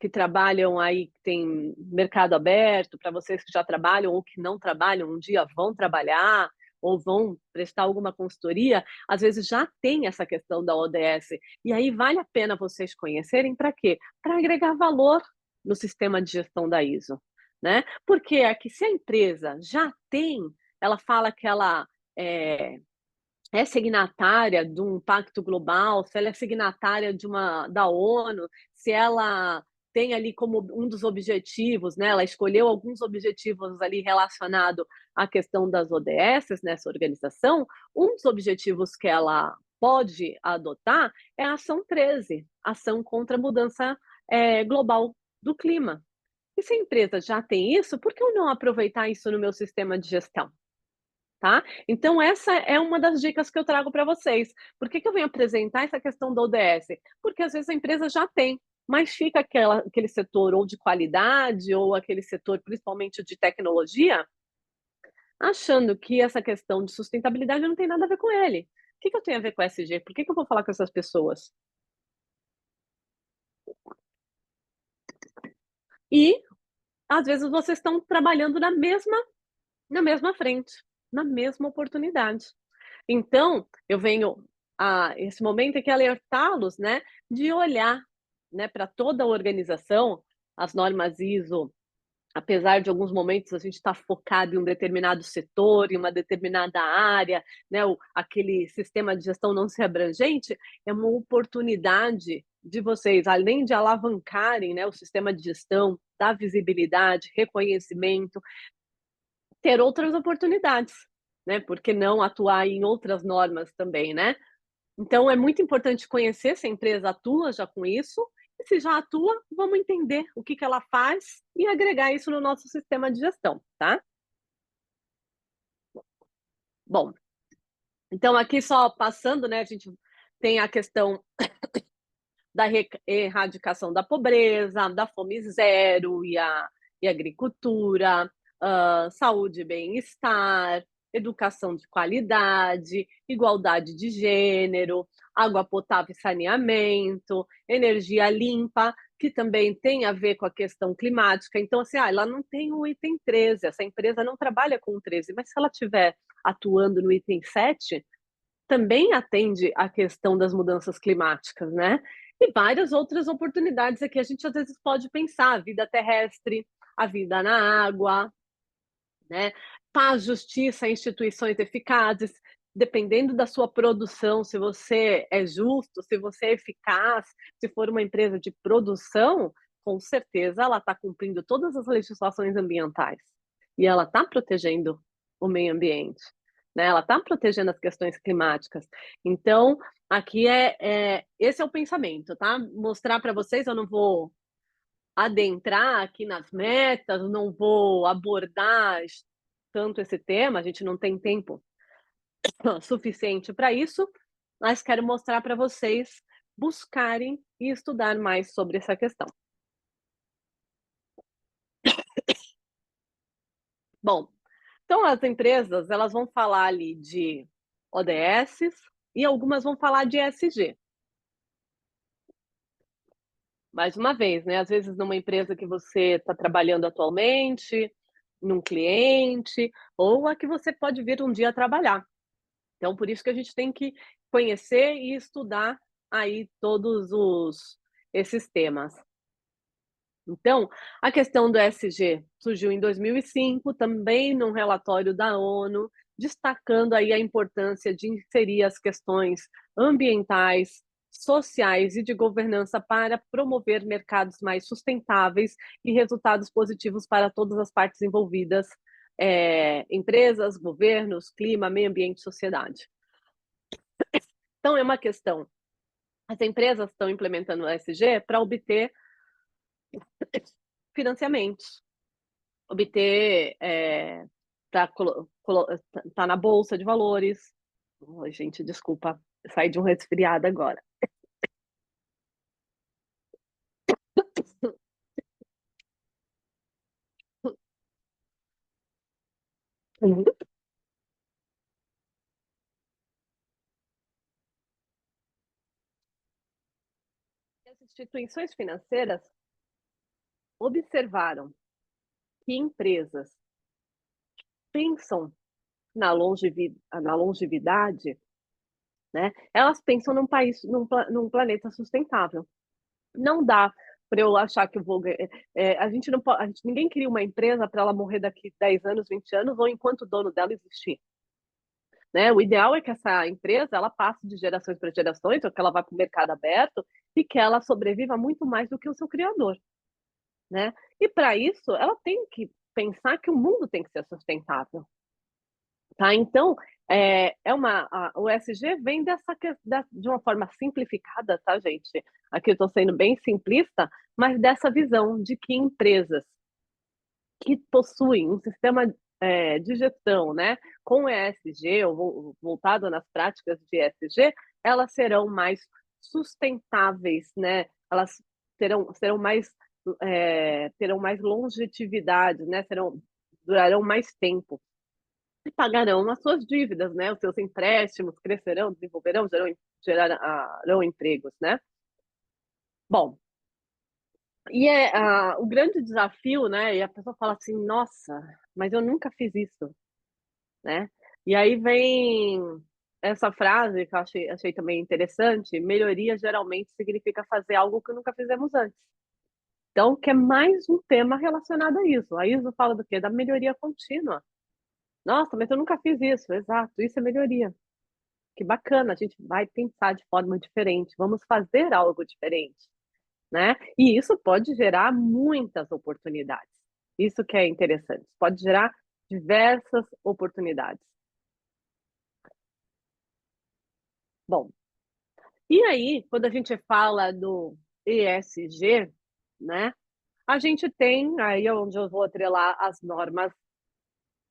que trabalham aí, que tem mercado aberto, para vocês que já trabalham ou que não trabalham, um dia vão trabalhar ou vão prestar alguma consultoria, às vezes já tem essa questão da ODS. E aí vale a pena vocês conhecerem para quê? Para agregar valor no sistema de gestão da ISO, né? Porque aqui, se a empresa já tem, ela fala que ela é signatária de um pacto global, se ela é signatária da ONU, se ela tem ali como um dos objetivos, né, ela escolheu alguns objetivos ali relacionado à questão das ODSs nessa organização, um dos objetivos que ela pode adotar é a ação 13, ação contra a mudança global do clima. E se a empresa já tem isso, por que eu não aproveitar isso no meu sistema de gestão? tá? Então essa é uma das dicas que eu trago para vocês. Por que eu venho apresentar essa questão do ODS? Porque às vezes a empresa já tem, mas fica aquele setor ou de qualidade ou aquele setor principalmente de tecnologia, achando que essa questão de sustentabilidade não tem nada a ver com ele. O que eu tenho a ver com ESG? Por que eu vou falar com essas pessoas? E às vezes vocês estão trabalhando na mesma frente, na mesma oportunidade. Então, eu venho a esse momento aqui alertá-los, né, de olhar, né, para toda a organização, as normas ISO, apesar de alguns momentos a gente estar focado em um determinado setor, em uma determinada área, né, aquele sistema de gestão não ser abrangente, é uma oportunidade de vocês, além de alavancarem, né, o sistema de gestão, dar visibilidade, reconhecimento, ter outras oportunidades, né? Por que não atuar em outras normas também, né? Então é muito importante conhecer se a empresa atua já com isso, e se já atua, vamos entender o que ela faz e agregar isso no nosso sistema de gestão, tá? Bom, então aqui só passando, né, a gente tem a questão da erradicação da pobreza, da fome zero e agricultura, saúde e bem-estar, educação de qualidade, igualdade de gênero, água potável e saneamento, energia limpa, que também tem a ver com a questão climática. Então, assim, ela não tem o item 13, essa empresa não trabalha com o 13, mas se ela estiver atuando no item 7, também atende à questão das mudanças climáticas, né? E várias outras oportunidades aqui a gente às vezes pode pensar, a vida terrestre, a vida na água, né? Paz, justiça, instituições eficazes, dependendo da sua produção, se você é justo, se você é eficaz, se for uma empresa de produção, com certeza ela está cumprindo todas as legislações ambientais e ela está protegendo o meio ambiente, né? Ela está protegendo as questões climáticas. Então, aqui esse é o pensamento, tá? Mostrar para vocês, eu não vou adentrar aqui nas metas, não vou abordar tanto esse tema, a gente não tem tempo suficiente para isso, mas quero mostrar para vocês buscarem e estudar mais sobre essa questão. Bom, então as empresas, elas vão falar ali de ODS e algumas vão falar de ESG. Mais uma vez, né, às vezes numa empresa que você está trabalhando atualmente, num cliente, ou a que você pode vir um dia trabalhar. Então, por isso que a gente tem que conhecer e estudar aí esses temas. Então, a questão do ESG surgiu em 2005, também num relatório da ONU, destacando aí a importância de inserir as questões ambientais, sociais e de governança para promover mercados mais sustentáveis e resultados positivos para todas as partes envolvidas, empresas, governos, clima, meio ambiente, sociedade. Então, é uma questão. As empresas estão implementando o ESG para obter financiamentos, obter, para tá na bolsa de valores. Oh, gente, desculpa, saí de um resfriado agora. As instituições financeiras observaram que empresas pensam na longevidade, né? Elas pensam num país, num planeta sustentável. Não dá para eu achar que eu vou. A gente não pode, ninguém cria uma empresa para ela morrer daqui 10 anos, 20 anos, ou enquanto o dono dela existir. Né? O ideal é que essa empresa ela passe de gerações para gerações, ou que ela vá para o mercado aberto e que ela sobreviva muito mais do que o seu criador. Né? E para isso, ela tem que pensar que o mundo tem que ser sustentável. Tá? Então, o ESG vem de uma forma simplificada, tá, gente? Aqui eu estou sendo bem simplista, mas dessa visão de que empresas que possuem um sistema de gestão, né, com ESG, ou voltado nas práticas de ESG, elas serão mais sustentáveis, né? Elas terão mais longevidade, né? Durarão mais tempo e pagarão as suas dívidas, né? Os seus empréstimos crescerão, desenvolverão, gerarão empregos, né? Bom, o grande desafio, né? E a pessoa fala assim, nossa, mas eu nunca fiz isso, né? E aí vem essa frase que eu achei também interessante: melhoria geralmente significa fazer algo que nunca fizemos antes. Então, que é mais um tema relacionado a isso. A ISO fala do quê? Da melhoria contínua. Nossa, mas eu nunca fiz isso. Exato, isso é melhoria. Que bacana, a gente vai pensar de forma diferente, vamos fazer algo diferente, né? E isso pode gerar muitas oportunidades. Isso que é interessante, pode gerar diversas oportunidades. Bom, e aí, quando a gente fala do ESG, né, a gente tem, aí é onde eu vou atrelar as normas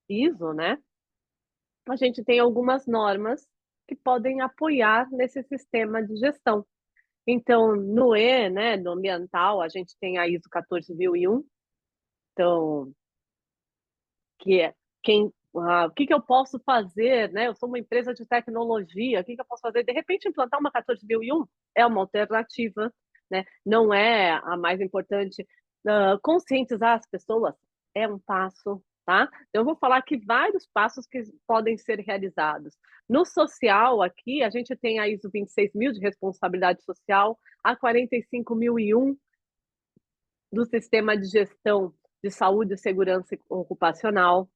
ISO, né, a gente tem algumas normas que podem apoiar nesse sistema de gestão. Então, no E, né, no ambiental, a gente tem a ISO 14001, então, que é o que eu posso fazer, né? Eu sou uma empresa de tecnologia, o que eu posso fazer? De repente, implantar uma 14001 é uma alternativa, né? Não é a mais importante. Conscientizar as pessoas é um passo, tá? Então, eu vou falar aqui vários passos que podem ser realizados. No social, aqui, a gente tem a ISO 26000 de responsabilidade social, a 45001 do sistema de gestão de saúde e segurança ocupacional.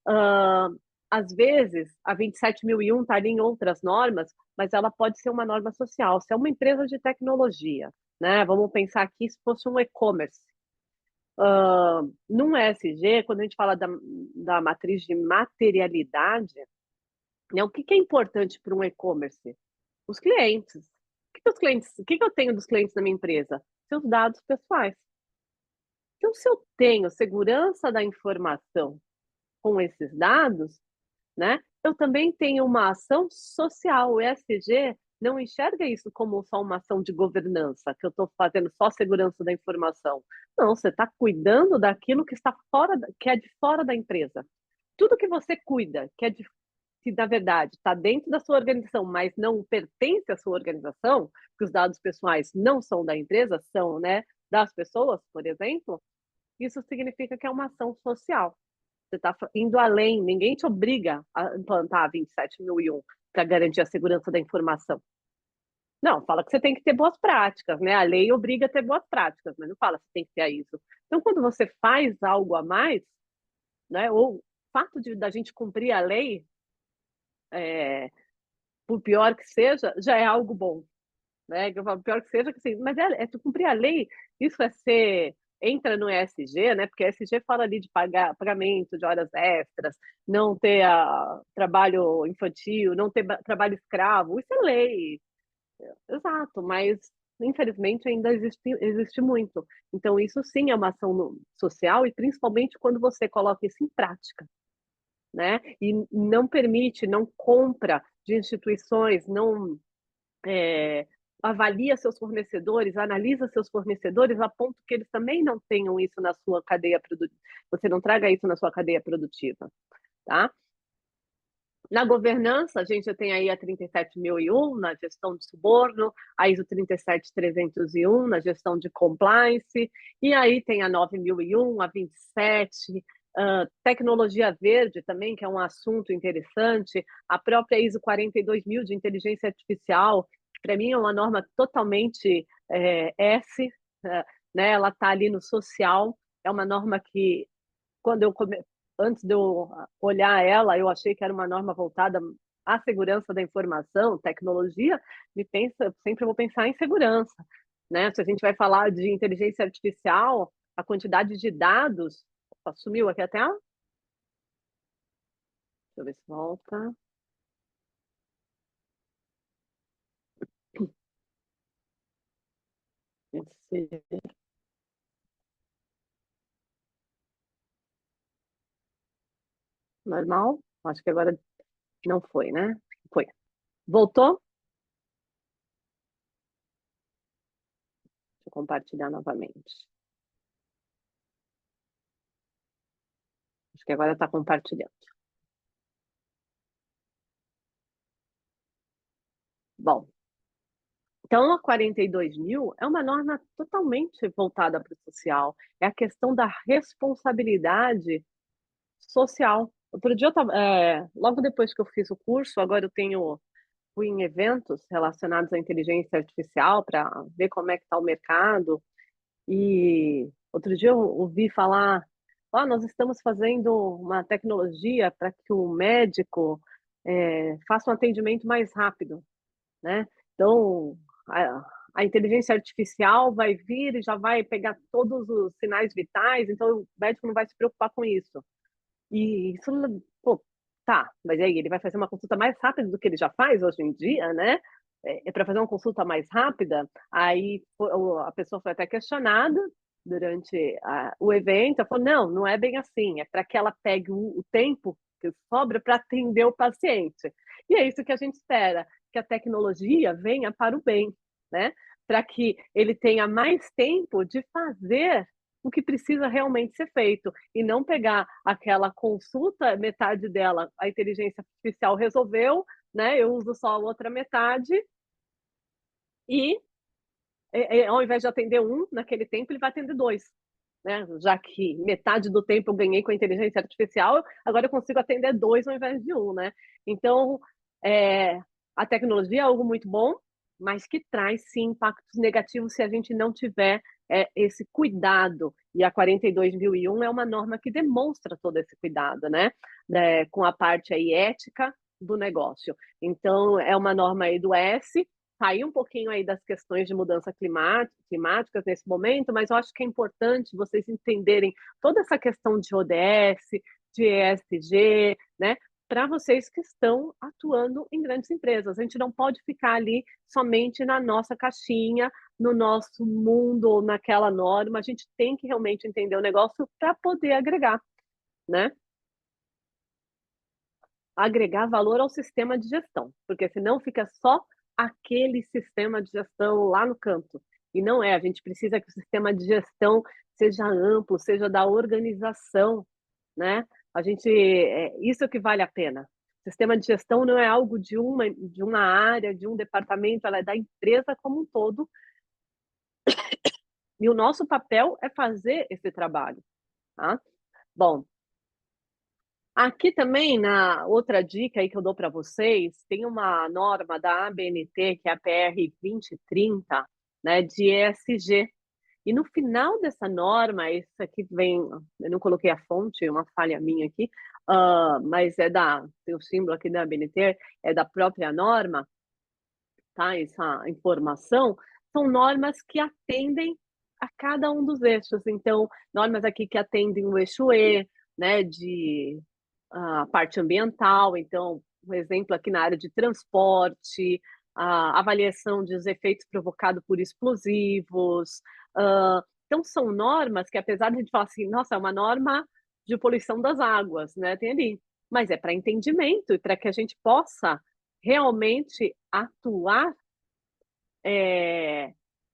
Uh, Às vezes, a 27001 está ali em outras normas, mas ela pode ser uma norma social. Se é uma empresa de tecnologia, né? Vamos pensar aqui se fosse um e-commerce. Num ESG, quando a gente fala da matriz de materialidade, né, o que é importante para um e-commerce? Os clientes. O que eu tenho dos clientes da minha empresa? Seus dados pessoais. Então, se eu tenho segurança da informação com esses dados, né, eu também tenho uma ação social. O ESG não enxerga isso como só uma ação de governança, que eu estou fazendo só segurança da informação. Não, você está cuidando daquilo que está fora, que é de fora da empresa. Tudo que você cuida, que na verdade está dentro da sua organização, mas não pertence à sua organização, que os dados pessoais não são da empresa, são, né, das pessoas, por exemplo, isso significa que é uma ação social. Você está indo além, ninguém te obriga a implantar a 27001 para garantir a segurança da informação. Não, fala que você tem que ter boas práticas, né? A lei obriga a ter boas práticas, mas não fala que tem que ter isso. Então, quando você faz algo a mais, né, ou o fato da gente cumprir a lei, por pior que seja, já é algo bom. Né? Que eu falo, pior que seja, que assim, mas tu cumprir a lei, isso é ser. Entra no ESG, né? Porque ESG fala ali de pagamento de horas extras, não ter trabalho infantil, não ter trabalho escravo, isso é lei. Exato, mas infelizmente ainda existe muito. Então, isso sim é uma ação social, e principalmente quando você coloca isso em prática, né? E não permite, não compra de instituições, não avalia seus fornecedores, analisa seus fornecedores a ponto que eles também não tenham isso na sua cadeia produtiva, você não traga isso na sua cadeia produtiva, tá? Na governança, a gente tem aí a 37001 na gestão de suborno, a ISO 37301 na gestão de compliance, e aí tem a 9001, a 27, tecnologia verde também, que é um assunto interessante, a própria ISO 42000 de inteligência artificial, que para mim é uma norma totalmente S, né? Ela está ali no social, é uma norma que quando antes de eu olhar ela, eu achei que era uma norma voltada à segurança da informação, tecnologia, sempre vou pensar em segurança, né? Se a gente vai falar de inteligência artificial, a quantidade de dados, sumiu aqui até, deixa eu ver se volta. Esse, Normal? Acho que agora não foi, né? Foi. Voltou? Deixa eu compartilhar novamente. Acho que agora está compartilhando. Bom, então a 42.000 é uma norma totalmente voltada para o social. É a questão da responsabilidade social. Outro dia, logo depois que eu fiz o curso, agora fui em eventos relacionados à inteligência artificial para ver como é que está o mercado. E outro dia eu ouvi falar, nós estamos fazendo uma tecnologia para que o médico faça um atendimento mais rápido, né? Então, a inteligência artificial vai vir e já vai pegar todos os sinais vitais, então o médico não vai se preocupar com isso. E isso, pô, tá, mas aí ele vai fazer uma consulta mais rápida do que ele já faz hoje em dia, né? Para fazer uma consulta mais rápida, aí a pessoa foi até questionada durante o evento, ela falou, não é bem assim, é para que ela pegue o tempo que sobra para atender o paciente. E é isso que a gente espera, que a tecnologia venha para o bem, né? Para que ele tenha mais tempo de fazer o que precisa realmente ser feito e não pegar aquela consulta, metade dela a inteligência artificial resolveu, né? Eu uso só a outra metade e ao invés de atender um naquele tempo, ele vai atender dois. Né? Já que metade do tempo eu ganhei com a inteligência artificial, agora eu consigo atender dois ao invés de um, né? Então, a tecnologia é algo muito bom, mas que traz sim impactos negativos se a gente não tiver esse cuidado. E a 42.001 é uma norma que demonstra todo esse cuidado, né? Com a parte aí ética do negócio. Então, é uma norma aí do S, sair um pouquinho aí das questões de mudança climáticas nesse momento, mas eu acho que é importante vocês entenderem toda essa questão de ODS, de ESG, né? Para vocês que estão atuando em grandes empresas. A gente não pode ficar ali somente na nossa caixinha, no nosso mundo ou naquela norma. A gente tem que realmente entender o negócio para poder agregar, né? Agregar valor ao sistema de gestão, porque senão fica só aquele sistema de gestão lá no canto. E não é, a gente precisa que o sistema de gestão seja amplo, seja da organização, né? Isso que vale a pena. O sistema de gestão não é algo de uma área, de um departamento, ela é da empresa como um todo. E o nosso papel é fazer esse trabalho, tá? Bom, aqui também, na outra dica aí que eu dou para vocês, tem uma norma da ABNT, que é a PR 2030, né, de ESG. E no final dessa norma, isso aqui vem, eu não coloquei a fonte, uma falha minha aqui, mas tem o símbolo aqui da ABNT, é da própria norma, tá? Essa informação, são normas que atendem a cada um dos eixos. Então, normas aqui que atendem o eixo E, né, de a parte ambiental, então, um exemplo aqui na área de transporte, a avaliação dos efeitos provocados por explosivos. Então, são normas que, apesar de a gente falar assim, nossa, é uma norma de poluição das águas, né? Tem ali, mas é para entendimento e para que a gente possa realmente atuar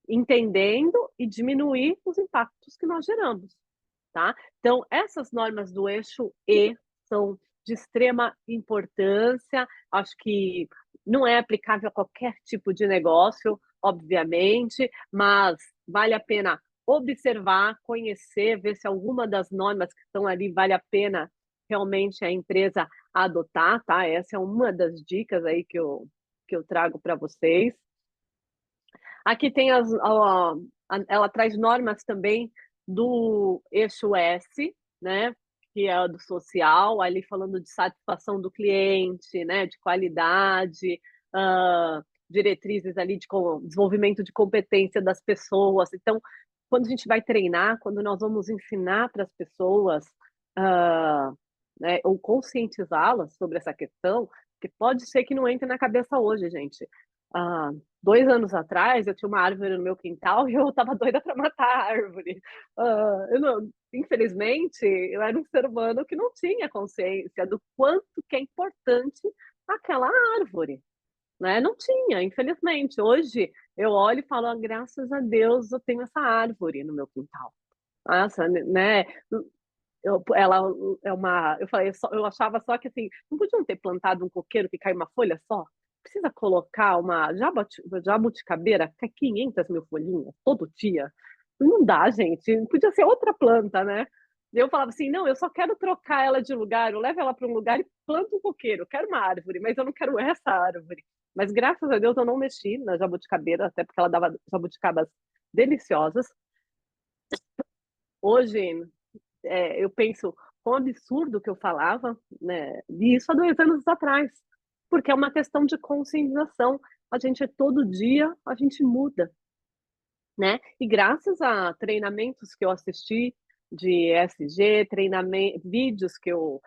entendendo e diminuir os impactos que nós geramos, tá? Então, essas normas do eixo E são de extrema importância, acho que não é aplicável a qualquer tipo de negócio, obviamente, mas vale a pena observar, conhecer, ver se alguma das normas que estão ali vale a pena realmente a empresa adotar, tá? Essa é uma das dicas aí que eu trago para vocês. Aqui tem ela traz normas também do eixo S, né? Que é do social, ali falando de satisfação do cliente, né? De qualidade, diretrizes ali de desenvolvimento de competência das pessoas. Então, quando a gente vai treinar, quando nós vamos ensinar para as pessoas, né, ou conscientizá-las sobre essa questão, que pode ser que não entre na cabeça hoje, gente. há 2 anos atrás, eu tinha uma árvore no meu quintal e eu estava doida para matar a árvore. Eu não infelizmente, eu era um ser humano que não tinha consciência do quanto que é importante aquela árvore, né, não tinha, infelizmente. Hoje eu olho e falo: "Ah, graças a Deus eu tenho essa árvore no meu quintal". Nossa, né, ela é uma eu falei só eu achava só que, assim, não podiam ter plantado um coqueiro que cai uma folha só? Precisa colocar uma jabuticabeira, que é 500.000 folhinhas todo dia? Não dá, gente, podia ser outra planta, né. E eu falava assim: "Não, eu só quero trocar ela de lugar, eu levo ela para um lugar e planto um coqueiro, eu quero uma árvore, mas eu não quero essa árvore". Mas graças a Deus eu não mexi na jabuticabeira, até porque ela dava jabuticabas deliciosas. Hoje eu penso quão absurdo que eu falava, né, e isso há 2 anos atrás, porque é uma questão de conscientização. A gente todo dia a gente muda, né. E graças a treinamentos que eu assisti de ESG, vídeos que eu,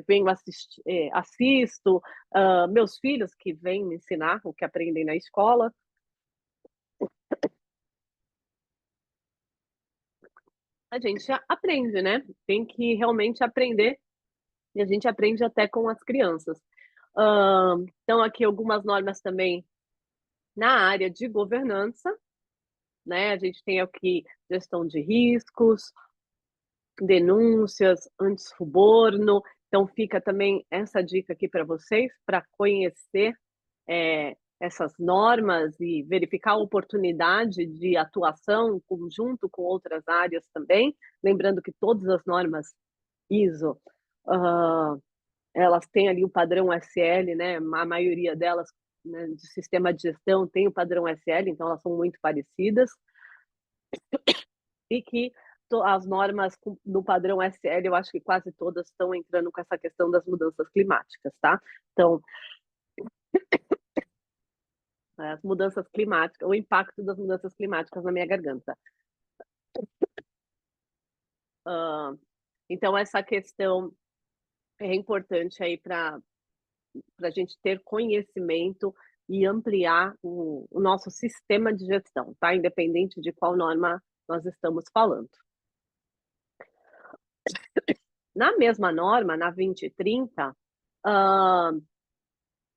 venho assisto, meus filhos que vêm me ensinar o que aprendem na escola, a gente aprende, né. Tem que realmente aprender. E a gente aprende até com as crianças. Então aqui algumas normas também na área de governança, né, a gente tem aqui gestão de riscos, denúncias, antissuborno, então fica também essa dica aqui para vocês, para conhecer, essas normas e verificar a oportunidade de atuação junto com outras áreas também, lembrando que todas as normas ISO, hã elas têm ali o padrão SL, né, a maioria delas, né, de sistema de gestão tem o padrão SL, então elas são muito parecidas, e que as normas do padrão SL, eu acho que quase todas estão entrando com essa questão das mudanças climáticas, tá. Então, as mudanças climáticas, o impacto das mudanças climáticas na minha garganta. Hã, então essa questão é importante aí para a gente ter conhecimento e ampliar o nosso sistema de gestão, tá? Independente de qual norma nós estamos falando. Na mesma norma, na 2030, hã,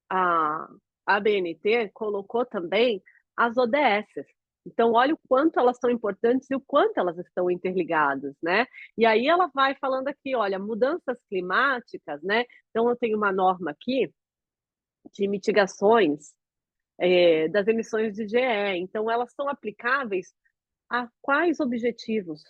a ABNT colocou também as ODSs. Então, olha o quanto elas são importantes e o quanto elas estão interligadas, né? E aí ela vai falando aqui, olha, mudanças climáticas, né? Então, eu tenho uma norma aqui de mitigações das emissões de GE. Então, elas são aplicáveis a quais objetivos?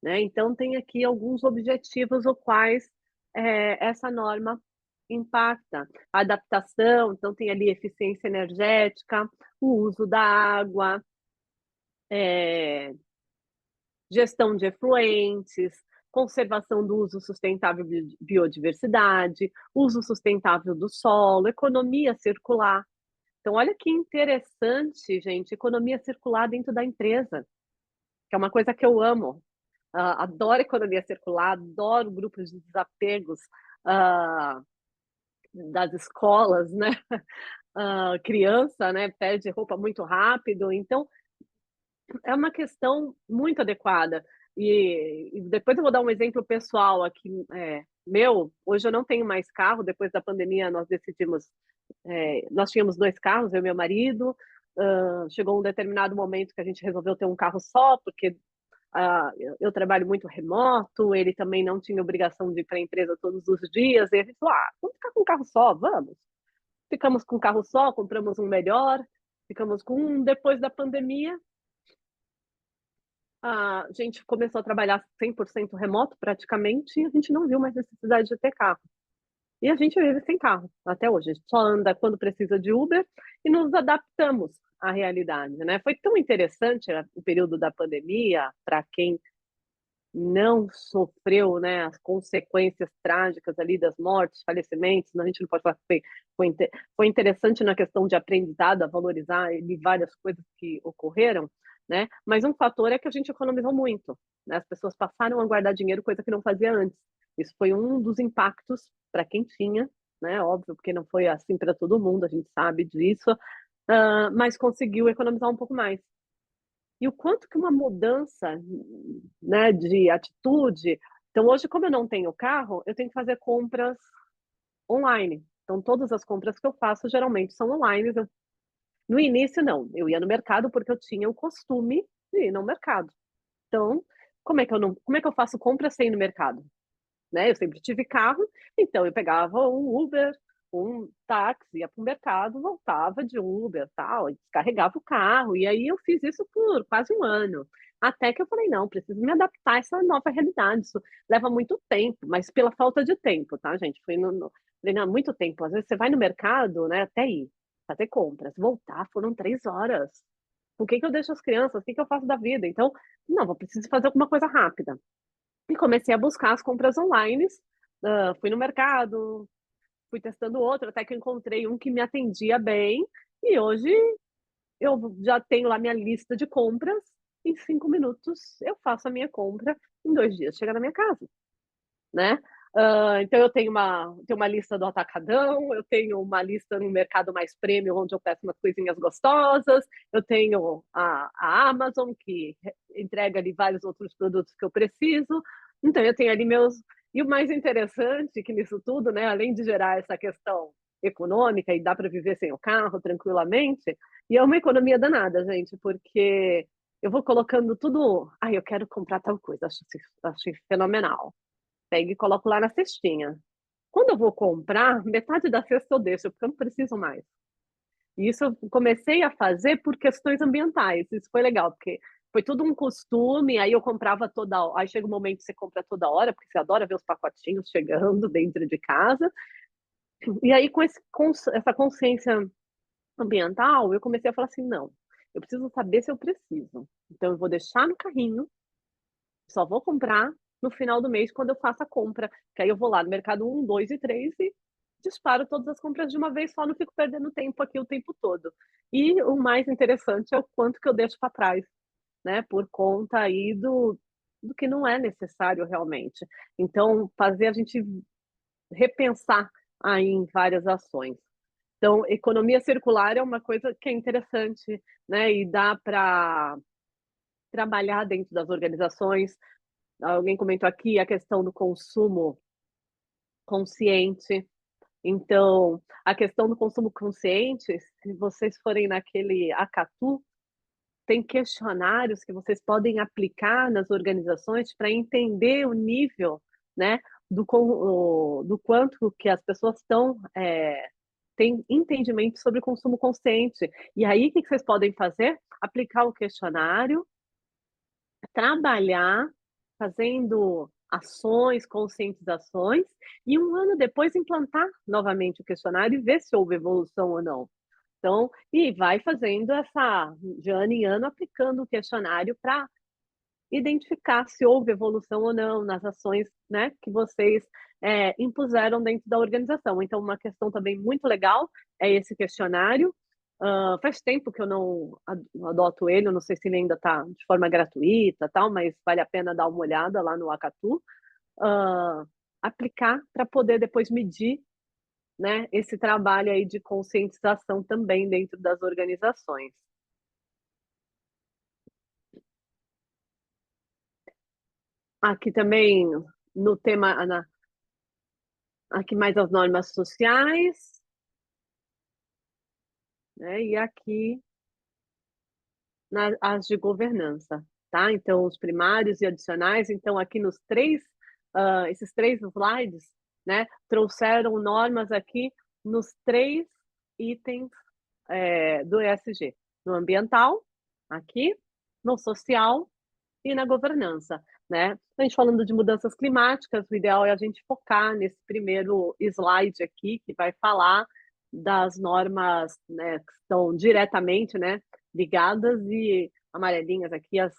Né? Então, tem aqui alguns objetivos os quais essa norma impacta. A adaptação, então, tem ali eficiência energética, o uso da água, é, gestão de efluentes, conservação do uso sustentável de biodiversidade, uso sustentável do solo, economia circular. Então, olha que interessante, gente, economia circular dentro da empresa, que é uma coisa que eu amo. Adoro economia circular, adoro grupos de desapegos ah, das escolas, né? Criança, né, perde roupa muito rápido, então é uma questão muito adequada. E depois eu vou dar um exemplo pessoal aqui, meu. Hoje eu não tenho mais carro, depois da pandemia nós decidimos nós tínhamos 2 carros, eu e meu marido, chegou um determinado momento que a gente resolveu ter um carro só, porque, eu trabalho muito remoto, ele também não tinha obrigação de ir para a empresa todos os dias, e a gente falou: "Ah, vamos ficar com um carro só, vamos". Ficamos com um carro só, compramos um melhor, ficamos com um. Depois da pandemia, a gente começou a trabalhar 100% remoto praticamente, e a gente não viu mais necessidade de ter carro. E a gente vive sem carro, até hoje. A gente só anda quando precisa de Uber e nos adaptamos à realidade, né. Foi tão interessante o período da pandemia, para quem não sofreu, né, as consequências trágicas ali das mortes, falecimentos, a gente não pode falar que foi interessante na questão de aprendizado, a valorizar ali várias coisas que ocorreram, né, mas um fator é que a gente economizou muito, né, as pessoas passaram a guardar dinheiro, coisa que não fazia antes. Isso foi um dos impactos para quem tinha, né, óbvio, porque não foi assim para todo mundo, a gente sabe disso, mas conseguiu economizar um pouco mais. E o quanto que uma mudança, né, de atitude. Então, hoje, como eu não tenho carro, eu tenho que fazer compras online. Então, todas as compras que eu faço geralmente são online. No início, não, eu ia no mercado porque eu tinha o costume de ir no mercado. Então, como é que eu faço compra sem ir no mercado? Né? Eu sempre tive carro, então eu pegava um Uber, um táxi, ia para o mercado, voltava de Uber, tal, e descarregava o carro, e aí eu fiz isso por quase um ano. Até que eu falei, não, preciso me adaptar a essa nova realidade. Isso leva muito tempo, mas pela falta de tempo, tá, gente? Falei, não, muito tempo. Às vezes você vai no mercado, né, até ir, fazer compras, voltar, foram 3 horas. O que que eu deixo as crianças? O que que eu faço da vida? Então, não, vou preciso fazer alguma coisa rápida. E comecei a buscar as compras online, fui no mercado, fui testando outro, até que eu encontrei um que me atendia bem, e hoje eu já tenho lá minha lista de compras, em 5 minutos eu faço a minha compra, em 2 dias chega na minha casa, né. Então eu tenho uma lista do atacadão, eu tenho uma lista no mercado mais premium, onde eu peço umas coisinhas gostosas, eu tenho a Amazon, que entrega ali vários outros produtos que eu preciso, então eu tenho ali meus. E o mais interessante que nisso tudo, né, além de gerar essa questão econômica e dá para viver sem o carro tranquilamente, e é uma economia danada, gente, porque eu vou colocando tudo, ai, eu quero comprar tal coisa, acho fenomenal. Pego e coloco lá na cestinha. Quando eu vou comprar, metade da cesta eu deixo, porque eu não preciso mais. E isso eu comecei a fazer por questões ambientais. Isso foi legal, porque foi tudo um costume, aí eu comprava toda hora. Aí chega um momento que você compra toda hora, porque você adora ver os pacotinhos chegando dentro de casa. E aí, essa consciência ambiental, eu comecei a falar assim: não, eu preciso saber se eu preciso. Então, eu vou deixar no carrinho, só vou comprar no final do mês quando eu faço a compra, que aí eu vou lá no mercado 1, 2 e 3 e disparo todas as compras de uma vez só, não fico perdendo tempo aqui o tempo todo. E o mais interessante é o quanto que eu deixo para trás, né, por conta aí do que não é necessário realmente. Então, fazer a gente repensar aí em várias ações. Então, economia circular é uma coisa que é interessante, né, e dá para trabalhar dentro das organizações. Alguém comentou aqui a questão do consumo consciente. Então, a questão do consumo consciente, se vocês forem naquele Acatu, tem questionários que vocês podem aplicar nas organizações para entender o nível, né, do quanto que as pessoas têm entendimento sobre consumo consciente. E aí, o que vocês podem fazer? Aplicar o questionário, trabalhar fazendo ações, conscientizações, e um ano depois implantar novamente o questionário e ver se houve evolução ou não. Então, e vai fazendo de ano em ano, aplicando o questionário para identificar se houve evolução ou não nas ações, né, que vocês impuseram dentro da organização. Então, uma questão também muito legal é esse questionário. Faz tempo que eu não adoto ele, eu não sei se ele ainda está de forma gratuita, tal, mas vale a pena dar uma olhada lá no Acatu. Uh, Aplicar para poder depois medir, né, esse trabalho aí de conscientização também dentro das organizações. Aqui também no tema, aqui mais as normas sociais, né? E aqui as de governança, tá? Então, os primários e adicionais. Então, aqui esses 3 slides, né? Trouxeram normas aqui nos 3 itens do ESG, no ambiental, aqui, no social e na governança, né? A gente falando de mudanças climáticas, o ideal é a gente focar nesse primeiro slide aqui, que vai falar das normas, né, que estão diretamente, né, ligadas, e amarelinhas aqui as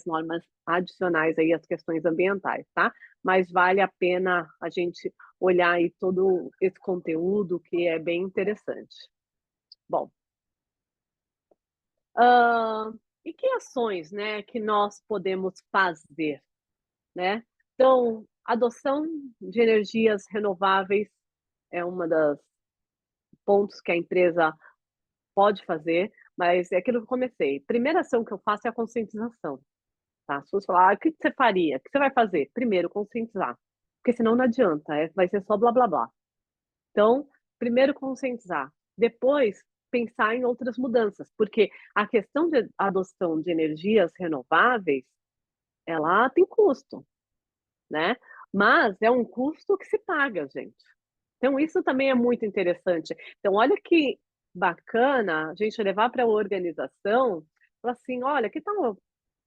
normas adicionais aí às questões ambientais, tá? Mas vale a pena a gente olhar aí todo esse conteúdo que é bem interessante. Bom, e que ações, né, que nós podemos fazer, né? Então, adoção de energias renováveis é uma das pontos que a empresa pode fazer, mas é aquilo que eu comecei. Primeira ação que eu faço é a conscientização, tá? Se você falar, o que você faria? O que você vai fazer? Primeiro, conscientizar, porque senão não adianta, vai ser só blá blá blá. Então, primeiro conscientizar, depois pensar em outras mudanças, porque a questão de adoção de energias renováveis, ela tem custo, né? Mas é um custo que se paga, gente. Então, isso também é muito interessante. Então, olha que bacana a gente levar para a organização, falar assim, olha, que tal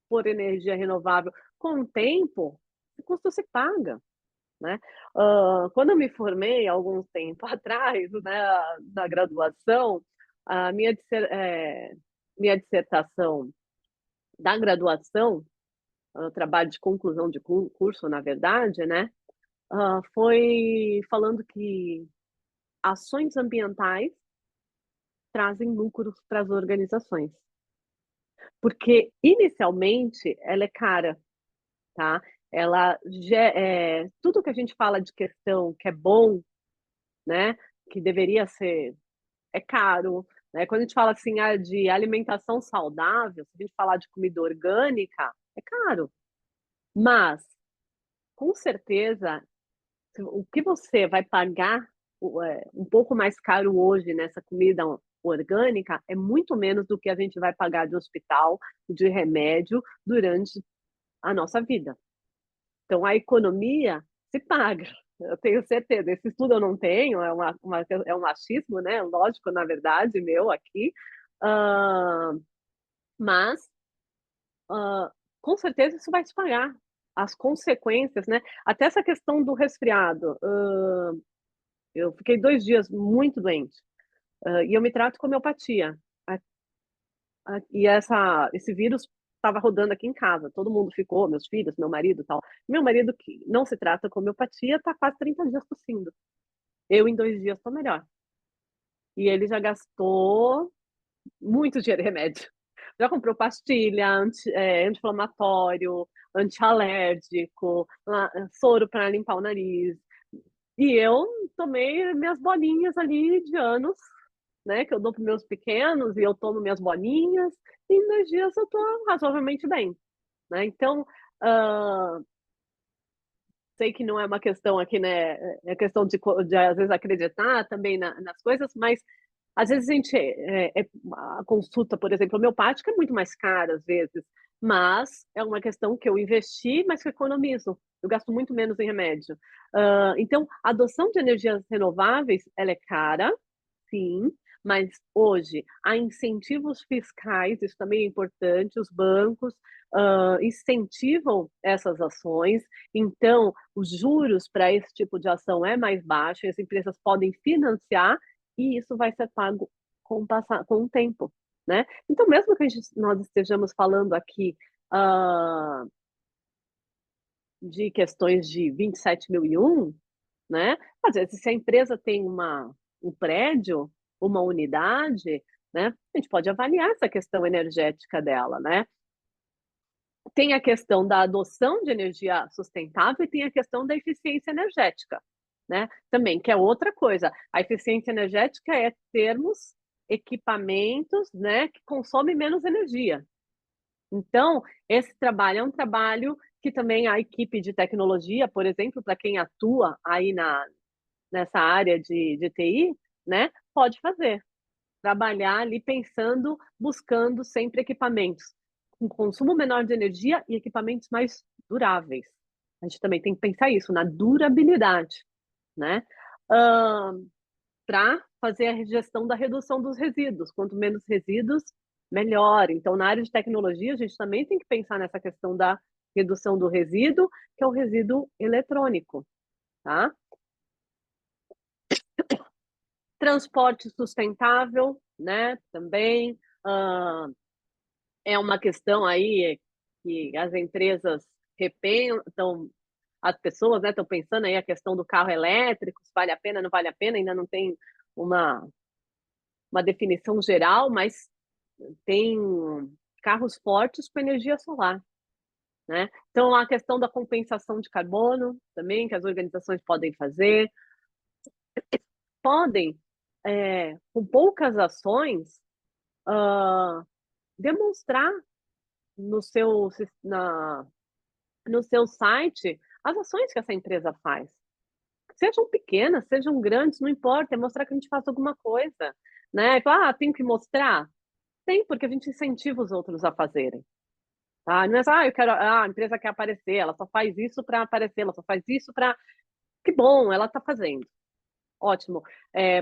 por energia renovável? Com o tempo, o custo se paga, né? Quando eu me formei, há algum tempo atrás, né, na graduação, a minha dissertação da graduação, trabalho de conclusão de curso, na verdade, né, foi falando que ações ambientais trazem lucros para as organizações. Porque, inicialmente, ela é cara, tá? Tudo que a gente fala de questão que é bom, né, que deveria ser, é caro, né? Quando a gente fala assim, de alimentação saudável, se a gente falar de comida orgânica, é caro. Mas, com certeza, o que você vai pagar um pouco mais caro hoje nessa comida orgânica é muito menos do que a gente vai pagar de hospital, de remédio durante a nossa vida. Então, a economia se paga. Eu tenho certeza. Esse estudo eu não tenho, é um achismo, né? Lógico, na verdade, meu aqui. Uh, mas, uh, com certeza, isso vai se pagar. As consequências, né? Até essa questão do resfriado. Eu fiquei 2 dias muito doente. E eu me trato com homeopatia. E esse vírus estava rodando aqui em casa. Todo mundo ficou, meus filhos, meu marido e tal. Meu marido, que não se trata com homeopatia, está quase 30 dias tossindo. Eu, em 2 dias, estou melhor. E ele já gastou muito dinheiro em remédio. Já comprou pastilha, anti-inflamatório, antialérgico, soro para limpar o nariz. E eu tomei minhas bolinhas ali de anos, né? Que eu dou para meus pequenos e eu tomo minhas bolinhas. E em 2 dias eu estou razoavelmente bem, né? Então, uh, sei que não é uma questão aqui, né? É questão de às vezes acreditar também nas coisas, mas às vezes a consulta, por exemplo, homeopática é muito mais cara às vezes, mas é uma questão que eu investi, mas que eu economizo. Eu gasto muito menos em remédio. Então, a adoção de energias renováveis, ela é cara, sim, mas hoje há incentivos fiscais, isso também é importante, os bancos incentivam essas ações, então os juros para esse tipo de ação é mais baixo, e as empresas podem financiar e isso vai ser pago com o tempo, né? Então, mesmo que nós estejamos falando aqui de questões de 27.001, né? Às vezes, se a empresa tem um prédio, uma unidade, né? A gente pode avaliar essa questão energética dela, né? Tem a questão da adoção de energia sustentável e tem a questão da eficiência energética, né? Também, que é outra coisa. A eficiência energética é termos equipamentos, né, que consomem menos energia. Então, esse trabalho é um trabalho que também a equipe de tecnologia, por exemplo, para quem atua aí nessa área de TI, né, pode fazer. Trabalhar ali pensando, buscando sempre equipamentos com consumo menor de energia e equipamentos mais duráveis. A gente também tem que pensar isso, na durabilidade, né? Para fazer a gestão da redução dos resíduos. Quanto menos resíduos, melhor. Então, na área de tecnologia, a gente também tem que pensar nessa questão da redução do resíduo, que é o resíduo eletrônico, tá? Transporte sustentável, né? Também é uma questão aí que as empresas repensam, as pessoas, né, estão pensando aí a questão do carro elétrico, se vale a pena, não vale a pena, ainda não tem uma definição geral, mas tem carros fortes com energia solar, né? Então, a questão da compensação de carbono também, que as organizações podem fazer, podem, com poucas ações, ah, demonstrar no seu, no seu site as ações que essa empresa faz. Sejam pequenas, sejam grandes, não importa, é mostrar que a gente faz alguma coisa, né? E falar, tem que mostrar? Tem, porque a gente incentiva os outros a fazerem. Tá? Não é só, eu quero, a empresa quer aparecer, ela só faz isso para aparecer, ela só faz isso para. Que bom, ela está fazendo. Ótimo.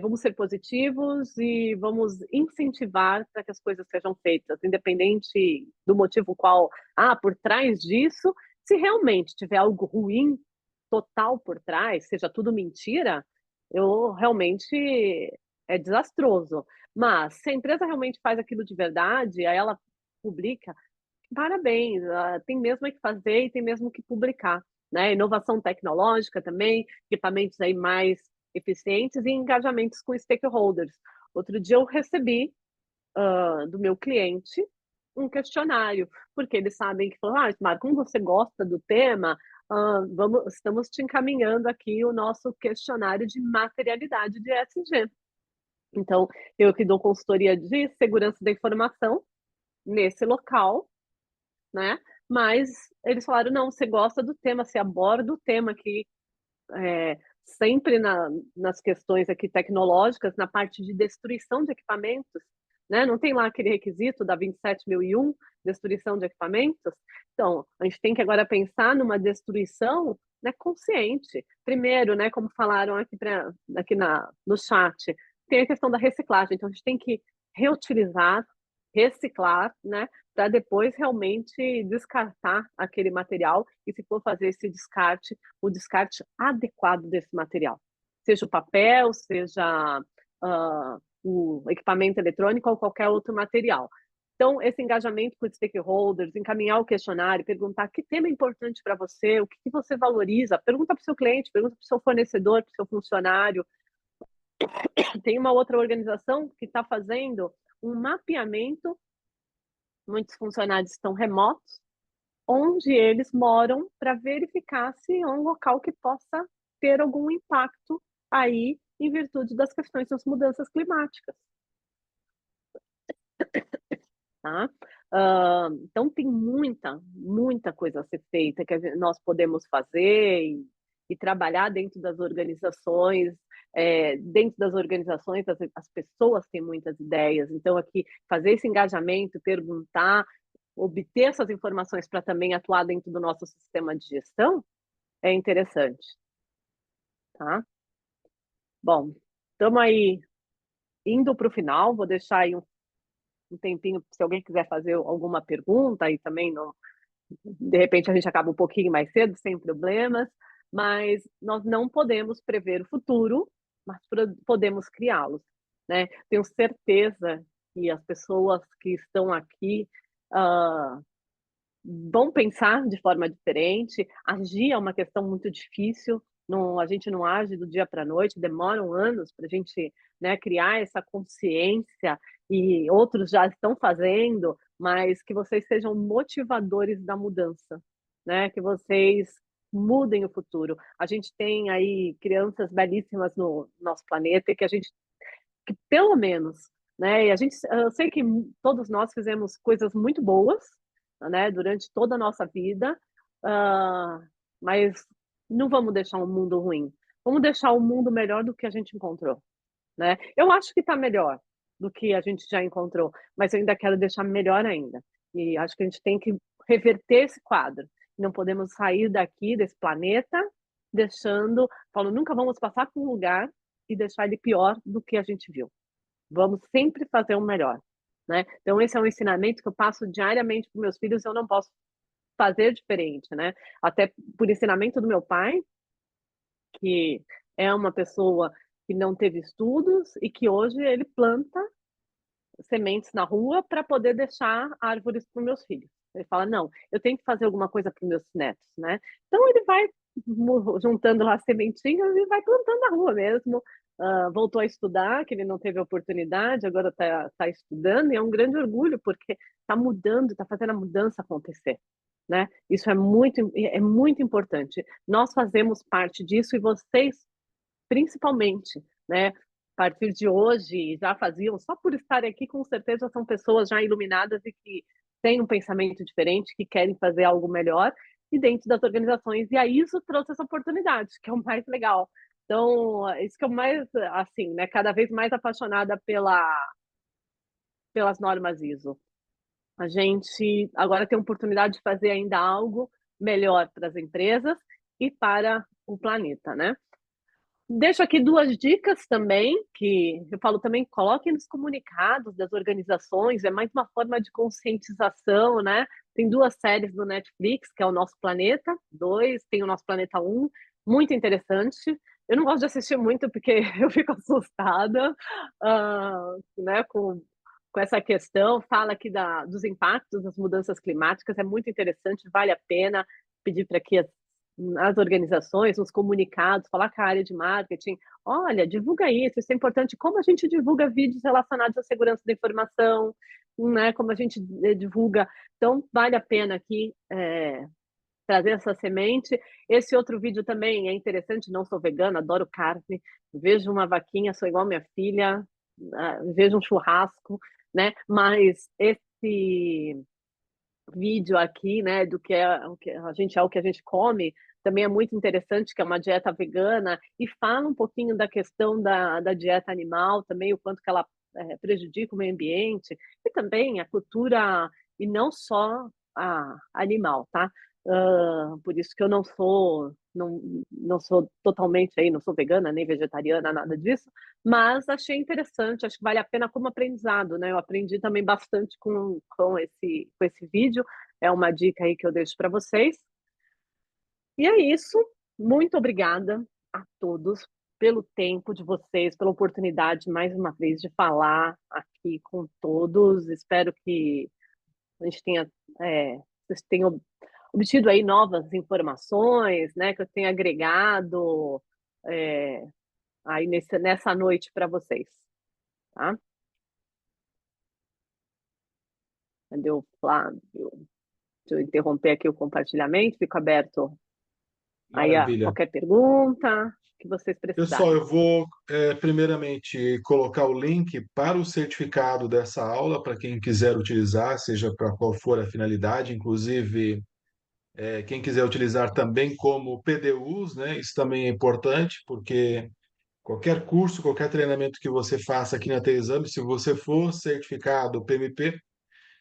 Vamos ser positivos e vamos incentivar para que as coisas sejam feitas, independente do motivo qual, por trás disso, se realmente tiver algo ruim, total por trás, seja tudo mentira, eu realmente é desastroso. Mas se a empresa realmente faz aquilo de verdade, aí ela publica, parabéns, tem mesmo que fazer e tem mesmo que publicar, né? Inovação tecnológica também, equipamentos aí mais eficientes e engajamentos com stakeholders. Outro dia eu recebi do meu cliente um questionário, porque eles sabem que falou, Ismar, como você gosta do tema, estamos te encaminhando aqui o nosso questionário de materialidade de ESG. Então, eu que dou consultoria de segurança da informação nesse local, né? Mas eles falaram, não, você gosta do tema, você aborda o tema aqui, sempre nas questões aqui tecnológicas, na parte de destruição de equipamentos, né? Não tem lá aquele requisito da 27001, destruição de equipamentos? Então, a gente tem que agora pensar numa destruição, né, consciente. Primeiro, né, como falaram aqui no chat, tem a questão da reciclagem. Então, a gente tem que reutilizar, reciclar, né, para depois realmente descartar aquele material e, se for fazer esse descarte, o descarte adequado desse material. Seja o papel, seja o equipamento eletrônico ou qualquer outro material. Então, esse engajamento com os stakeholders, encaminhar o questionário, perguntar que tema é importante para você, o que você valoriza, pergunta para o seu cliente, pergunta para o seu fornecedor, para o seu funcionário. Tem uma outra organização que está fazendo um mapeamento, muitos funcionários estão remotos, onde eles moram para verificar se é um local que possa ter algum impacto aí em virtude das questões das mudanças climáticas. Tá? Então tem muita coisa a ser feita que nós podemos fazer e trabalhar dentro das organizações. Dentro das organizações, as pessoas têm muitas ideias. Então, aqui, fazer esse engajamento, perguntar, obter essas informações para também atuar dentro do nosso sistema de gestão é interessante. Tá? Bom, estamos aí indo para o final. Vou deixar aí um tempinho se alguém quiser fazer alguma pergunta e também não, de repente a gente acaba um pouquinho mais cedo, sem problemas, mas nós não podemos prever o futuro, mas podemos criá-los, né? Tenho certeza que as pessoas que estão aqui vão pensar de forma diferente. Agir é uma questão muito difícil, não, a gente não age do dia para a noite, demoram anos para a gente, né, criar essa consciência, e outros já estão fazendo, mas que vocês sejam motivadores da mudança, né? Que vocês mudem o futuro. A gente tem aí crianças belíssimas no nosso planeta e que a gente, que pelo menos, né? E eu sei que todos nós fizemos coisas muito boas, né? Durante toda a nossa vida, mas não vamos deixar um mundo ruim. Vamos deixar o mundo melhor do que a gente encontrou, né? Eu acho que está melhor do que a gente já encontrou, mas eu ainda quero deixar melhor ainda. E acho que a gente tem que reverter esse quadro. Não podemos sair daqui, desse planeta, falando, nunca vamos passar por um lugar e deixar ele pior do que a gente viu. Vamos sempre fazer o melhor, né? Então, esse é um ensinamento que eu passo diariamente para meus filhos, eu não posso fazer diferente, né? Até por ensinamento do meu pai, que é uma pessoa que não teve estudos e que hoje ele planta sementes na rua para poder deixar árvores para os meus filhos. Ele fala, não, eu tenho que fazer alguma coisa para os meus netos, né? Então ele vai juntando lá sementinhas e vai plantando na rua mesmo. Voltou a estudar, que ele não teve oportunidade, agora está estudando, e é um grande orgulho, porque está mudando, está fazendo a mudança acontecer. Né? Isso é muito importante. Nós fazemos parte disso e vocês, principalmente, né? partir de hoje já faziam, só por estarem aqui, com certeza são pessoas já iluminadas e que têm um pensamento diferente, que querem fazer algo melhor e dentro das organizações. E aí isso trouxe essa oportunidade, que é o mais legal. Então, isso que eu mais, assim, né, cada vez mais apaixonada pelas normas ISO. A gente agora tem a oportunidade de fazer ainda algo melhor para as empresas e para o planeta, né? Deixo aqui duas dicas também, que eu falo também, coloquem nos comunicados das organizações, é mais uma forma de conscientização, né? Tem duas séries do Netflix, que é o Nosso Planeta 2, tem o Nosso Planeta 1, muito interessante. Eu não gosto de assistir muito porque eu fico assustada, né, com essa questão. Fala aqui dos impactos das mudanças climáticas, é muito interessante, vale a pena pedir para que as organizações, nos comunicados, falar com a área de marketing, olha, divulga isso é importante, como a gente divulga vídeos relacionados à segurança da informação, né, como a gente divulga, então vale a pena aqui trazer essa semente. Esse outro vídeo também é interessante, não sou vegana, adoro carne, vejo uma vaquinha, sou igual minha filha, vejo um churrasco, né, mas esse vídeo aqui, né, do que é o que a gente o que a gente come, também é muito interessante, que é uma dieta vegana, e fala um pouquinho da questão da dieta animal, também o quanto que ela prejudica o meio ambiente, e também a cultura, e não só a animal, tá? Por isso que eu não sou totalmente aí, não sou vegana, nem vegetariana, nada disso, mas achei interessante, acho que vale a pena como aprendizado, né? Eu aprendi também bastante com esse vídeo, é uma dica aí que eu deixo para vocês. E é isso, muito obrigada a todos pelo tempo de vocês, pela oportunidade, mais uma vez, de falar aqui com todos. Espero que a gente tenha, vocês tenham obtido aí novas informações, né? Que eu tenha agregado é, aí nessa noite para vocês, tá? Entendeu, Flávio? Deixa eu interromper aqui o compartilhamento, fico aberto aí a Maravilha. qualquer pergunta que vocês Pessoal, precisarem. eu vou primeiramente colocar o link para o certificado dessa aula para quem quiser utilizar, seja para qual for a finalidade, inclusive quem quiser utilizar também como PDUs, né? Isso também é importante, porque qualquer curso, qualquer treinamento que você faça aqui na T-Exame, se você for certificado PMP,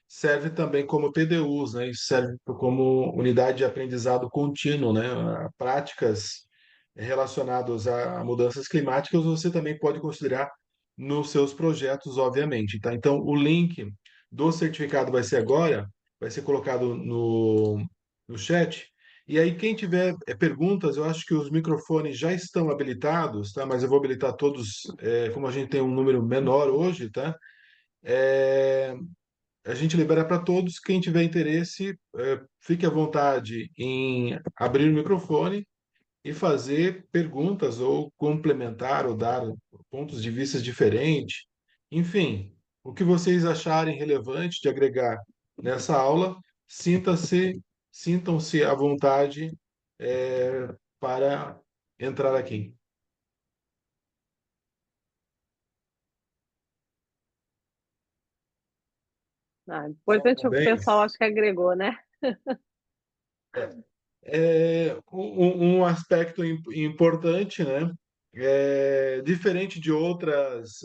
serve também como PDUs, né? Isso serve como unidade de aprendizado contínuo, né? Práticas relacionadas a mudanças climáticas você também pode considerar nos seus projetos, obviamente, tá? Então, o link do certificado vai ser agora, vai ser colocado no chat. E aí, quem tiver perguntas, eu acho que os microfones já estão habilitados, tá? Mas eu vou habilitar todos, como a gente tem um número menor hoje, tá? É, a gente libera para todos. Quem tiver interesse, fique à vontade em abrir o microfone e fazer perguntas ou complementar ou dar pontos de vista diferentes. Enfim, o que vocês acharem relevante de agregar nessa aula, sintam-se à vontade, para entrar aqui. Importante, o pessoal Parabéns. acho que agregou, né? Um aspecto importante, né? Diferente de outras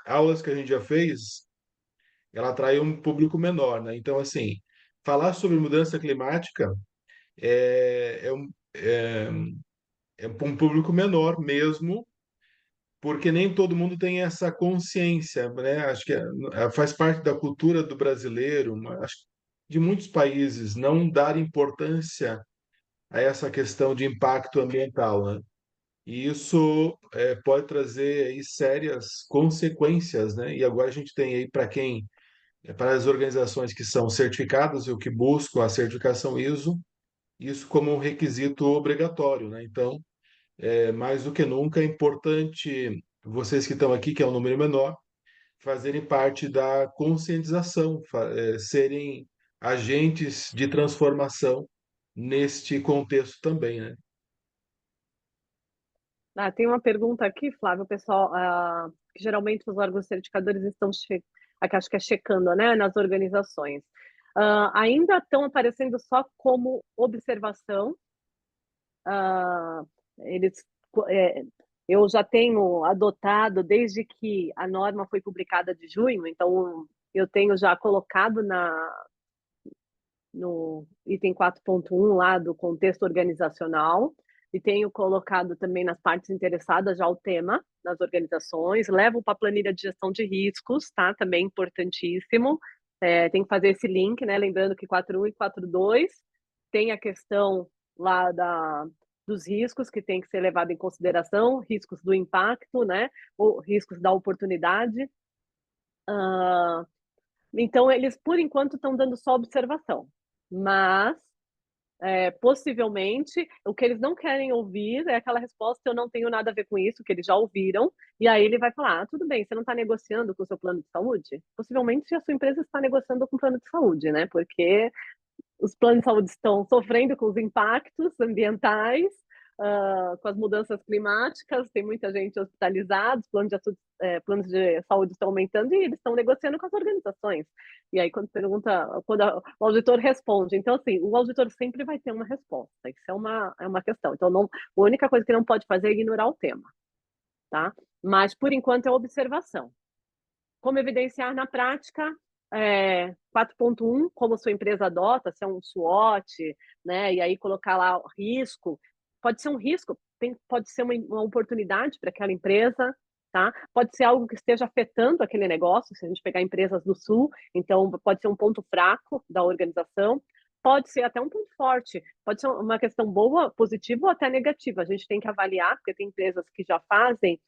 aulas que a gente já fez, ela atrai um público menor, né? Então, assim, falar sobre mudança climática é para um público menor mesmo, porque nem todo mundo tem essa consciência, né? Acho que faz parte da cultura do brasileiro, acho que de muitos países, não dar importância a essa questão de impacto ambiental, né? E isso pode trazer aí sérias consequências, né? E agora a gente tem aí para as organizações que são certificadas ou que buscam a certificação ISO, isso como um requisito obrigatório, né? Então, mais do que nunca é importante vocês que estão aqui, que é um número menor, fazerem parte da conscientização, serem agentes de transformação neste contexto também, né? Tem uma pergunta aqui, Flávio, o pessoal, que geralmente os órgãos certificadores estão, aqui acho que é checando, né, nas organizações. Ainda estão aparecendo só como observação. Ah, eles, é, eu já tenho adotado desde que a norma foi publicada de junho, então eu tenho já colocado no item 4.1 lá do contexto organizacional, e tenho colocado também nas partes interessadas já o tema nas organizações, levo para a planilha de gestão de riscos, tá? Também importantíssimo. Tem que fazer esse link, né? Lembrando que 4.1 e 4.2 tem a questão lá dos riscos que tem que ser levado em consideração, riscos do impacto, né? Ou riscos da oportunidade. Então, eles, por enquanto, estão dando só observação. Mas, possivelmente, o que eles não querem ouvir é aquela resposta: eu não tenho nada a ver com isso, que eles já ouviram. E aí ele vai falar: tudo bem, você não está negociando com o seu plano de saúde? Possivelmente a sua empresa está negociando com o plano de saúde, né? Porque os planos de saúde estão sofrendo com os impactos ambientais, com as mudanças climáticas, tem muita gente hospitalizada, os planos de saúde estão aumentando e eles estão negociando com as organizações. E aí, quando pergunta, o auditor responde, então, assim, o auditor sempre vai ter uma resposta, isso é uma questão. Então, não, a única coisa que não pode fazer é ignorar o tema, tá? Mas, por enquanto, é observação. Como evidenciar na prática? 4.1, como sua empresa adota, se é um SWOT, né? E aí colocar lá o risco. Pode ser um risco, pode ser uma oportunidade para aquela empresa, tá? Pode ser algo que esteja afetando aquele negócio, se a gente pegar empresas do Sul, então pode ser um ponto fraco da organização, pode ser até um ponto forte, pode ser uma questão boa, positiva ou até negativa. A gente tem que avaliar, porque tem empresas que já fazem.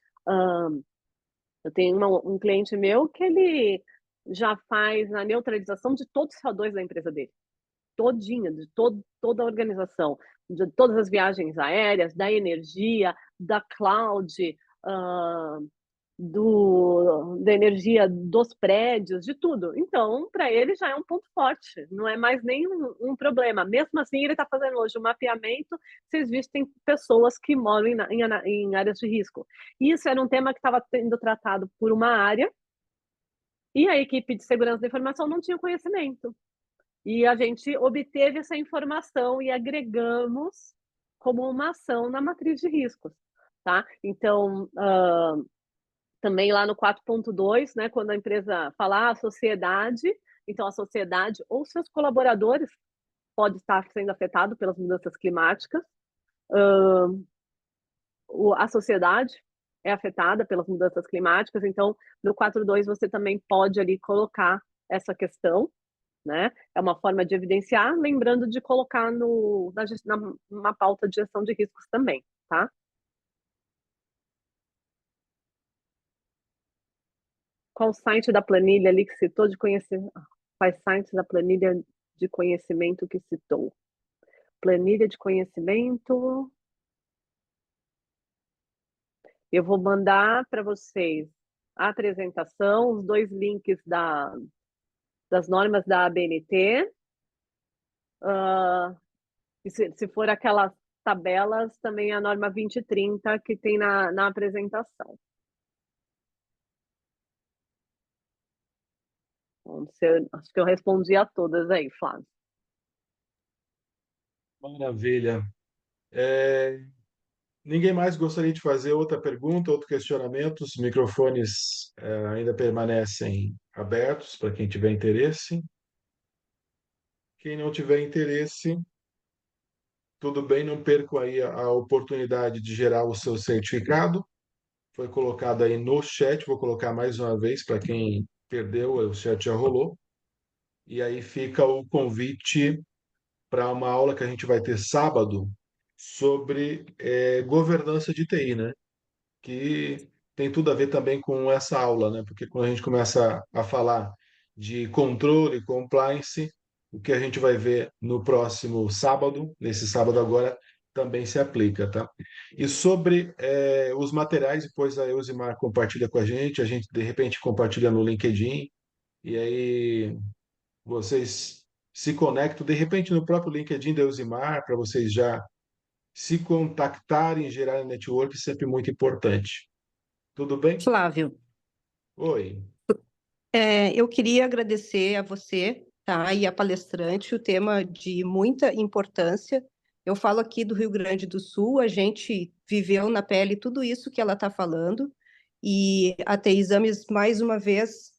Eu tenho um cliente meu que ele já faz a neutralização de todo o CO2 da empresa dele, todinha, toda a organização, de todas as viagens aéreas, da energia, da cloud, uh, da energia dos prédios, de tudo. Então, para ele já é um ponto forte, não é mais nenhum problema. Mesmo assim, ele está fazendo hoje o mapeamento, se existem pessoas que moram em áreas de risco. Isso era um tema que estava sendo tratado por uma área, e a equipe de segurança da informação não tinha conhecimento. E a gente obteve essa informação e agregamos como uma ação na matriz de riscos. Tá? Então, também lá no 4.2, né, quando a empresa falar a sociedade, então a sociedade ou seus colaboradores pode estar sendo afetado pelas mudanças climáticas, a sociedade é afetada pelas mudanças climáticas, então no 4.2 você também pode ali colocar essa questão, né? É uma forma de evidenciar, lembrando de colocar numa pauta de gestão de riscos também, tá? Qual site da planilha ali que citou de conhecimento? Quais sites da planilha de conhecimento que citou? Planilha de conhecimento. Eu vou mandar para vocês a apresentação, os dois links das normas da ABNT. E se for aquelas tabelas, também a norma 2030 que tem na apresentação. Acho que eu respondi a todas aí, Flávio. Maravilha. Ninguém mais gostaria de fazer outra pergunta, outro questionamento? Os microfones, ainda permanecem abertos para quem tiver interesse. Quem não tiver interesse, tudo bem, não perco aí a oportunidade de gerar o seu certificado. Foi colocado aí no chat, vou colocar mais uma vez para quem perdeu, o chat já rolou. E aí fica o convite para uma aula que a gente vai ter sábado sobre governança de TI, né? Que tem tudo a ver também com essa aula, né? Porque quando a gente começa a falar de controle, compliance, o que a gente vai ver no próximo sábado, nesse sábado agora, também se aplica, tá? E sobre os materiais, depois a Elzimar compartilha com a gente de repente compartilha no LinkedIn, e aí vocês se conectam, de repente no próprio LinkedIn da Elzimar, para vocês já se contactarem, gerar network, é sempre muito importante. Tudo bem? Flávio, Oi. eu queria agradecer a você, tá, e a palestrante, o tema de muita importância. Eu falo aqui do Rio Grande do Sul, a gente viveu na pele tudo isso que ela está falando, e a TI Exames, mais uma vez,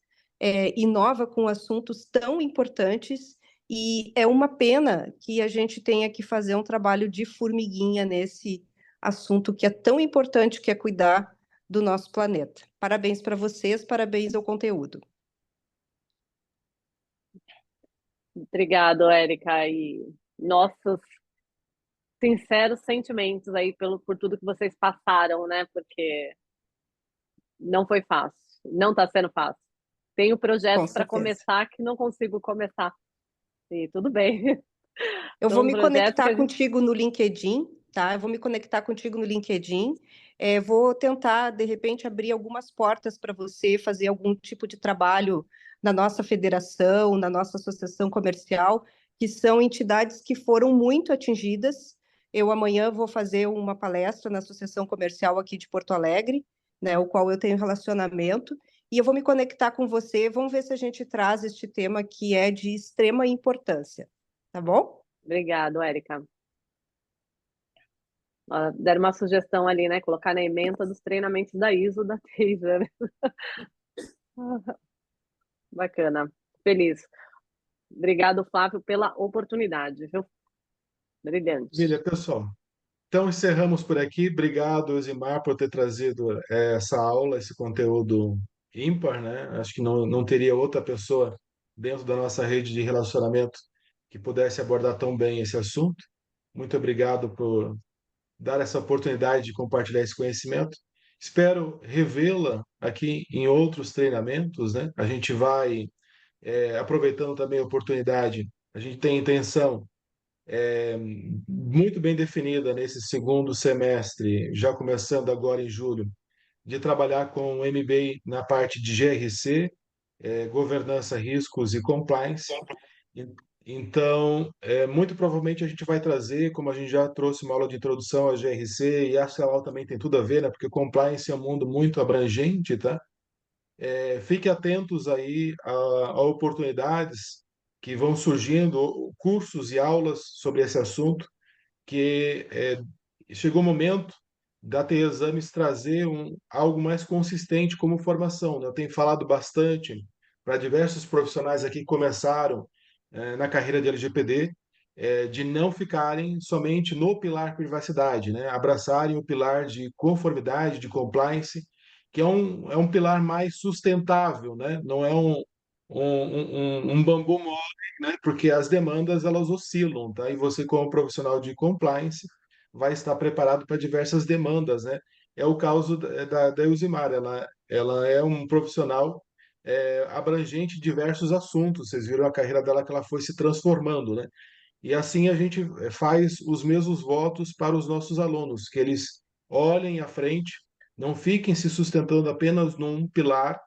inova com assuntos tão importantes, e é uma pena que a gente tenha que fazer um trabalho de formiguinha nesse assunto que é tão importante, que é cuidar do nosso planeta. Parabéns para vocês, parabéns ao conteúdo. Obrigado, Érica, e nossos sinceros sentimentos aí por tudo que vocês passaram, né? Porque não foi fácil, não está sendo fácil. Tenho Com projetos para certeza. começar que não consigo começar. E tudo bem. Eu vou São me projetos que conectar a gente. contigo no LinkedIn, tá? Eu vou me conectar contigo no LinkedIn. Vou tentar, de repente, abrir algumas portas para você fazer algum tipo de trabalho na nossa federação, na nossa associação comercial, que são entidades que foram muito atingidas. Eu amanhã vou fazer uma palestra na Associação Comercial aqui de Porto Alegre, né, o qual eu tenho relacionamento, e eu vou me conectar com você. Vamos ver se a gente traz este tema que é de extrema importância, tá bom? Obrigado, Érica. Deram uma sugestão ali, né? Colocar na ementa dos treinamentos da ISO da Taser. Bacana. Feliz. Obrigado, Flávio, pela oportunidade, viu? Brilhante. Maravilha, pessoal. Então, encerramos por aqui. Obrigado, Osimar, por ter trazido essa aula, esse conteúdo ímpar, né? Acho que não teria outra pessoa dentro da nossa rede de relacionamento que pudesse abordar tão bem esse assunto. Muito obrigado por dar essa oportunidade de compartilhar esse conhecimento. Espero revê-la aqui em outros treinamentos, né? A gente vai, aproveitando também a oportunidade, a gente tem a intenção muito bem definida nesse segundo semestre, já começando agora em julho, de trabalhar com o MBA na parte de GRC, governança, riscos e compliance. E- Então, muito provavelmente a gente vai trazer, como a gente já trouxe uma aula de introdução à GRC, e acho que a aula também tem tudo a ver, né? Porque compliance é um mundo muito abrangente, tá? Fique atentos aí a oportunidades que vão surgindo, cursos e aulas sobre esse assunto, que chegou o momento da TE Exames trazer algo mais consistente como formação, né? Eu tenho falado bastante para diversos profissionais aqui que começaram na carreira de LGPD, de não ficarem somente no pilar privacidade, né? Abraçarem o pilar de conformidade, de compliance, que é um pilar mais sustentável, né? Não é um bambu mole, né? Porque as demandas elas oscilam, tá? E você, como profissional de compliance, vai estar preparado para diversas demandas, né? É o caso da Elzimar, ela é um profissional abrangente de diversos assuntos. Vocês viram a carreira dela que ela foi se transformando, né? E assim a gente faz os mesmos votos para os nossos alunos, que eles olhem à frente, não fiquem se sustentando apenas num pilar,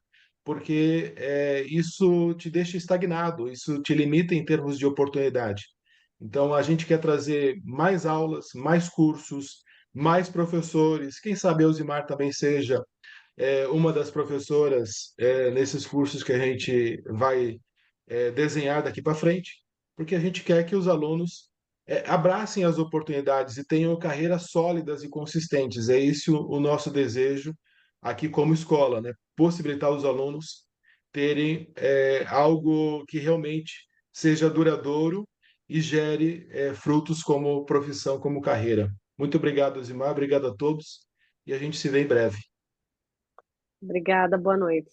porque isso te deixa estagnado, isso te limita em termos de oportunidade. Então, a gente quer trazer mais aulas, mais cursos, mais professores. Quem sabe a Elzimar também seja uma das professoras nesses cursos que a gente vai desenhar daqui para frente, porque a gente quer que os alunos abracem as oportunidades e tenham carreiras sólidas e consistentes. É esse o nosso desejo aqui como escola, né? Possibilitar os alunos terem algo que realmente seja duradouro e gere frutos como profissão, como carreira. Muito obrigado, Zimar, obrigado a todos e a gente se vê em breve. Obrigada, boa noite.